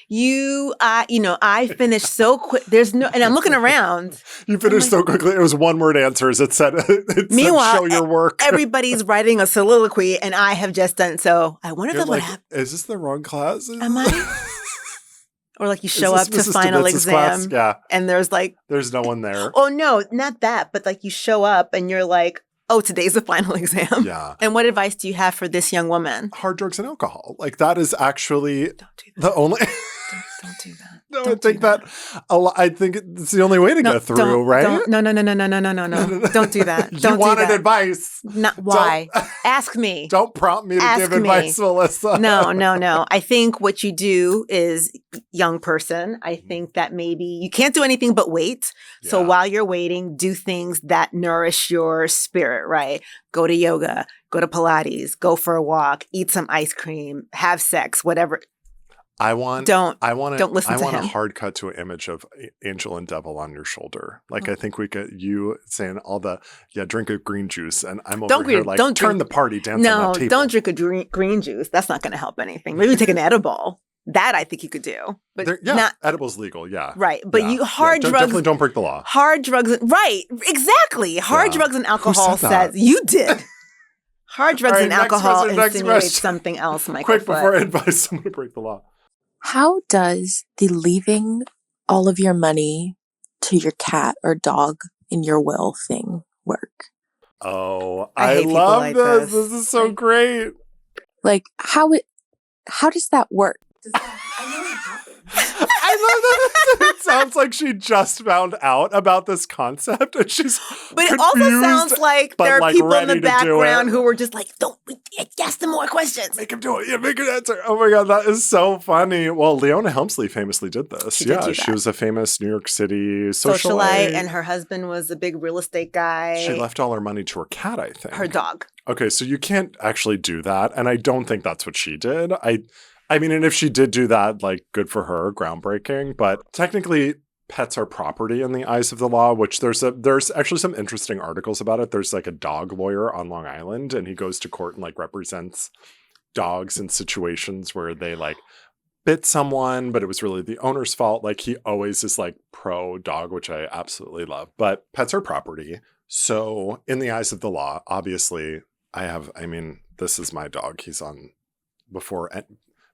I finished so quick. There's no, and I'm looking around. You finished so quickly. It was 1-word answers. It said meanwhile, show your work. Everybody's writing a soliloquy and I have just done so. I wonder if what happened. Is this the wrong class? Am I? Or like you show up to final exam and there's no one there. Oh no, not that. But like you show up and you're like, oh, today's the final exam. Yeah. And what advice do you have for this young woman? Hard drugs and alcohol. Like that is actually don't do that. the only. Don't do that. No, I think that I think it's the only way to get through, right? No. Don't do that. You Don't wanted do that. advice. Not why. Ask me. Don't prompt me to give advice, Melissa. No. I think what you do is, young person, I think that maybe you can't do anything but wait. Yeah. So while you're waiting, do things that nourish your spirit, right? Go to yoga, go to Pilates, go for a walk, eat some ice cream, have sex, whatever. Don't listen to him. A hard cut to an image of angel and devil on your shoulder. Like I think we get you saying all the drink a green juice, and I'm over here like turn the party, dance on that table. Don't drink a green juice. That's not going to help anything. Maybe take an edible. That I think you could do, but edible's legal. Yeah, right. But drugs definitely don't break the law. Hard drugs, right? Exactly. Hard drugs and alcohol says you did. Hard drugs and alcohol insinuate something else, Michael. Quick before I advise someone to break the law. How does the leaving all of your money to your cat or dog in your will thing work? Oh, I love this. This is so great. Like, how does that work? I know it happens. I love that it sounds like she just found out about this concept and she's But it also sounds like there are people in the background who were just like, don't ask them more questions. Make him do it. Yeah, make an answer. Oh my God, that is so funny. Well, Leona Helmsley famously did this. She was a famous New York City socialite. And her husband was a big real estate guy. She left all her money to her cat, I think. Her dog. Okay, so you can't actually do that. And I don't think that's what she did. I mean, and if she did do that, like, good for her, groundbreaking. But technically, pets are property in the eyes of the law, which there's actually some interesting articles about it. There's like a dog lawyer on Long Island, and he goes to court and like represents dogs in situations where they like bit someone, but it was really the owner's fault. Like he always is like pro dog, which I absolutely love. But pets are property. So in the eyes of the law, obviously, this is my dog. He's on before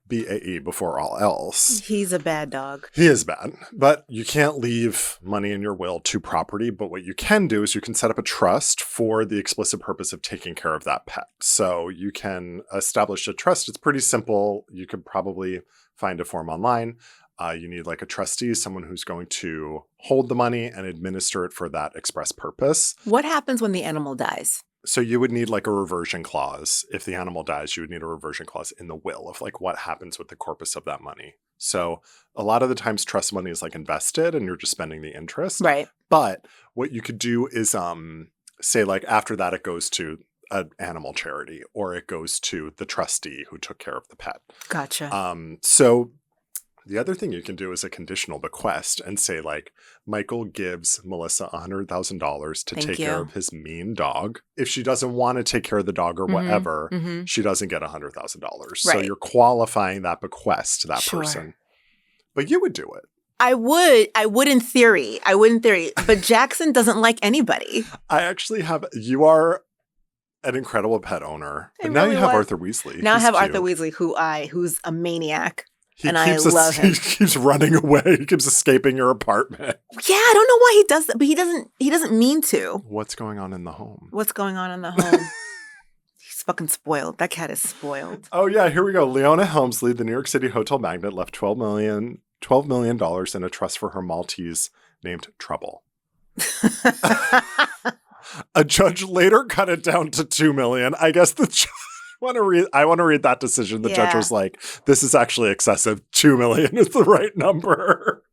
BAE before all else. He's a bad dog. He is bad. But you can't leave money in your will to property. But what you can do is you can set up a trust for the explicit purpose of taking care of that pet. So you can establish a trust. It's pretty simple. You could probably find a form online. You need like a trustee, someone who's going to hold the money and administer it for that express purpose. What happens when the animal dies? So you would need like a reversion clause. If the animal dies, you would need a reversion clause in the will of like what happens with the corpus of that money. So a lot of the times trust money is like invested and you're just spending the interest. Right. But what you could do is say like after that it goes to an animal charity or it goes to the trustee who took care of the pet. Gotcha. So the other thing you can do is a conditional bequest and say like Michael gives Melissa $100,000 to take care of his mean dog. If she doesn't want to take care of the dog or whatever, she doesn't get $100,000. Right. So you're qualifying that bequest to that person. But you would do it. I would in theory. But Jackson doesn't like anybody. You are an incredible pet owner. But now you have Arthur Weasley. Now I have Arthur Weasley, who's a maniac. I love him. He keeps running away. He keeps escaping your apartment. Yeah, I don't know why he does that, but he doesn't mean to. What's going on in the home? He's fucking spoiled. That cat is spoiled. Oh yeah, here we go. Leona Helmsley, the New York City hotel magnate, left $12 million in a trust for her Maltese named Trouble. A judge later cut it down to $2 million. I guess the judge... I want to read that decision. The judge was like, this is actually excessive. $2 million is the right number.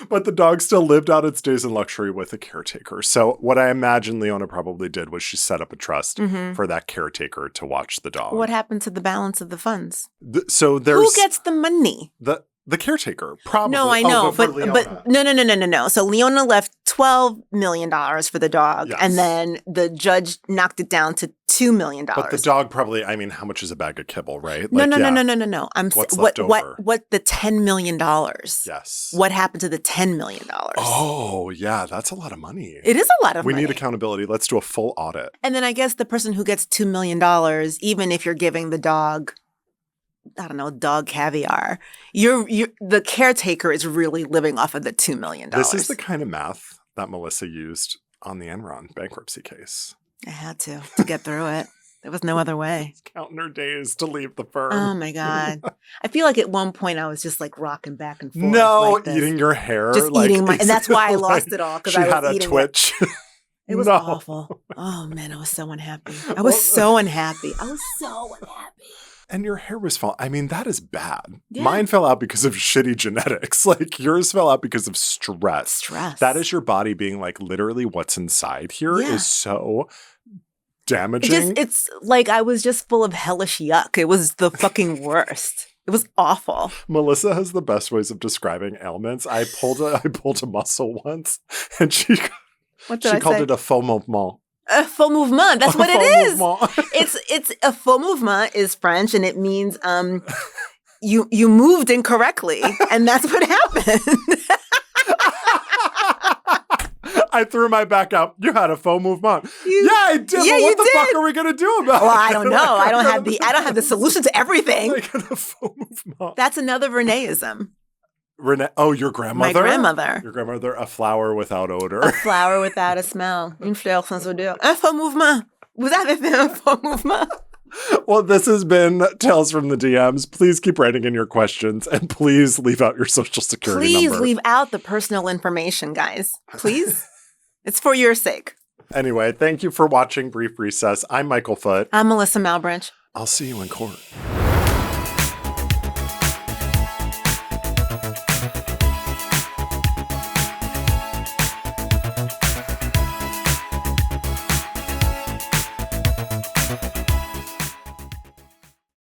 But the dog still lived out its days in luxury with a caretaker. So what I imagine Leona probably did was she set up a trust for that caretaker to watch the dog. What happened to the balance of the funds? Who gets the money? The caretaker, probably. No, I know, but no. So Leona left $12 million for the dog, and then the judge knocked it down to $2 million. But the dog probably, how much is a bag of kibble, right? No. What's left over? What the $10 million? Yes. What happened to the $10 million? Oh, yeah, that's a lot of money. It is a lot of money. We need accountability. Let's do a full audit. And then I guess the person who gets $2 million, even if you're giving the dog, I don't know, dog caviar, the caretaker is really living off of the $2 million. This is the kind of math that Melissa used on the Enron bankruptcy case. I had to get through it. There was no other way. Counting her days to leave the firm. Oh my God. I feel like at one point I was just like rocking back and forth. No, like this. eating your hair. Just like, eating and that's why I lost it all. Because I was had a eating twitch. It was awful. Oh man, I was so unhappy. I was so unhappy. And your hair was falling. I mean, that is bad. Yeah. Mine fell out because of shitty genetics. Like yours fell out because of stress. Stress. That is your body being like, literally what's inside here is so damaging. It's like I was just full of hellish yuck. It was the fucking worst. It was awful. Melissa has the best ways of describing ailments. I pulled a muscle once and she called it a faux movement. A faux mouvement. That's what it is. It's a faux mouvement is French and it means you moved incorrectly and that's what happened. I threw my back out. You had a faux movement. I did. Yeah, but what the fuck are we gonna do about it? Well, I don't know. I don't have the solution to everything. Like a faux movement. That's another Reneeism. Renee, your grandmother? My grandmother. Your grandmother, a flower without odor. A flower without a smell. Une fleur sans odeur. Un faux mouvement. Vous avez fait un faux mouvement. Well, this has been Tales from the DMs. Please keep writing in your questions and please leave out your social security number. Please leave out the personal information, guys. Please. It's for your sake. Anyway, thank you for watching Brief Recess. I'm Michael Foote. I'm Melissa Malebranche. I'll see you in court.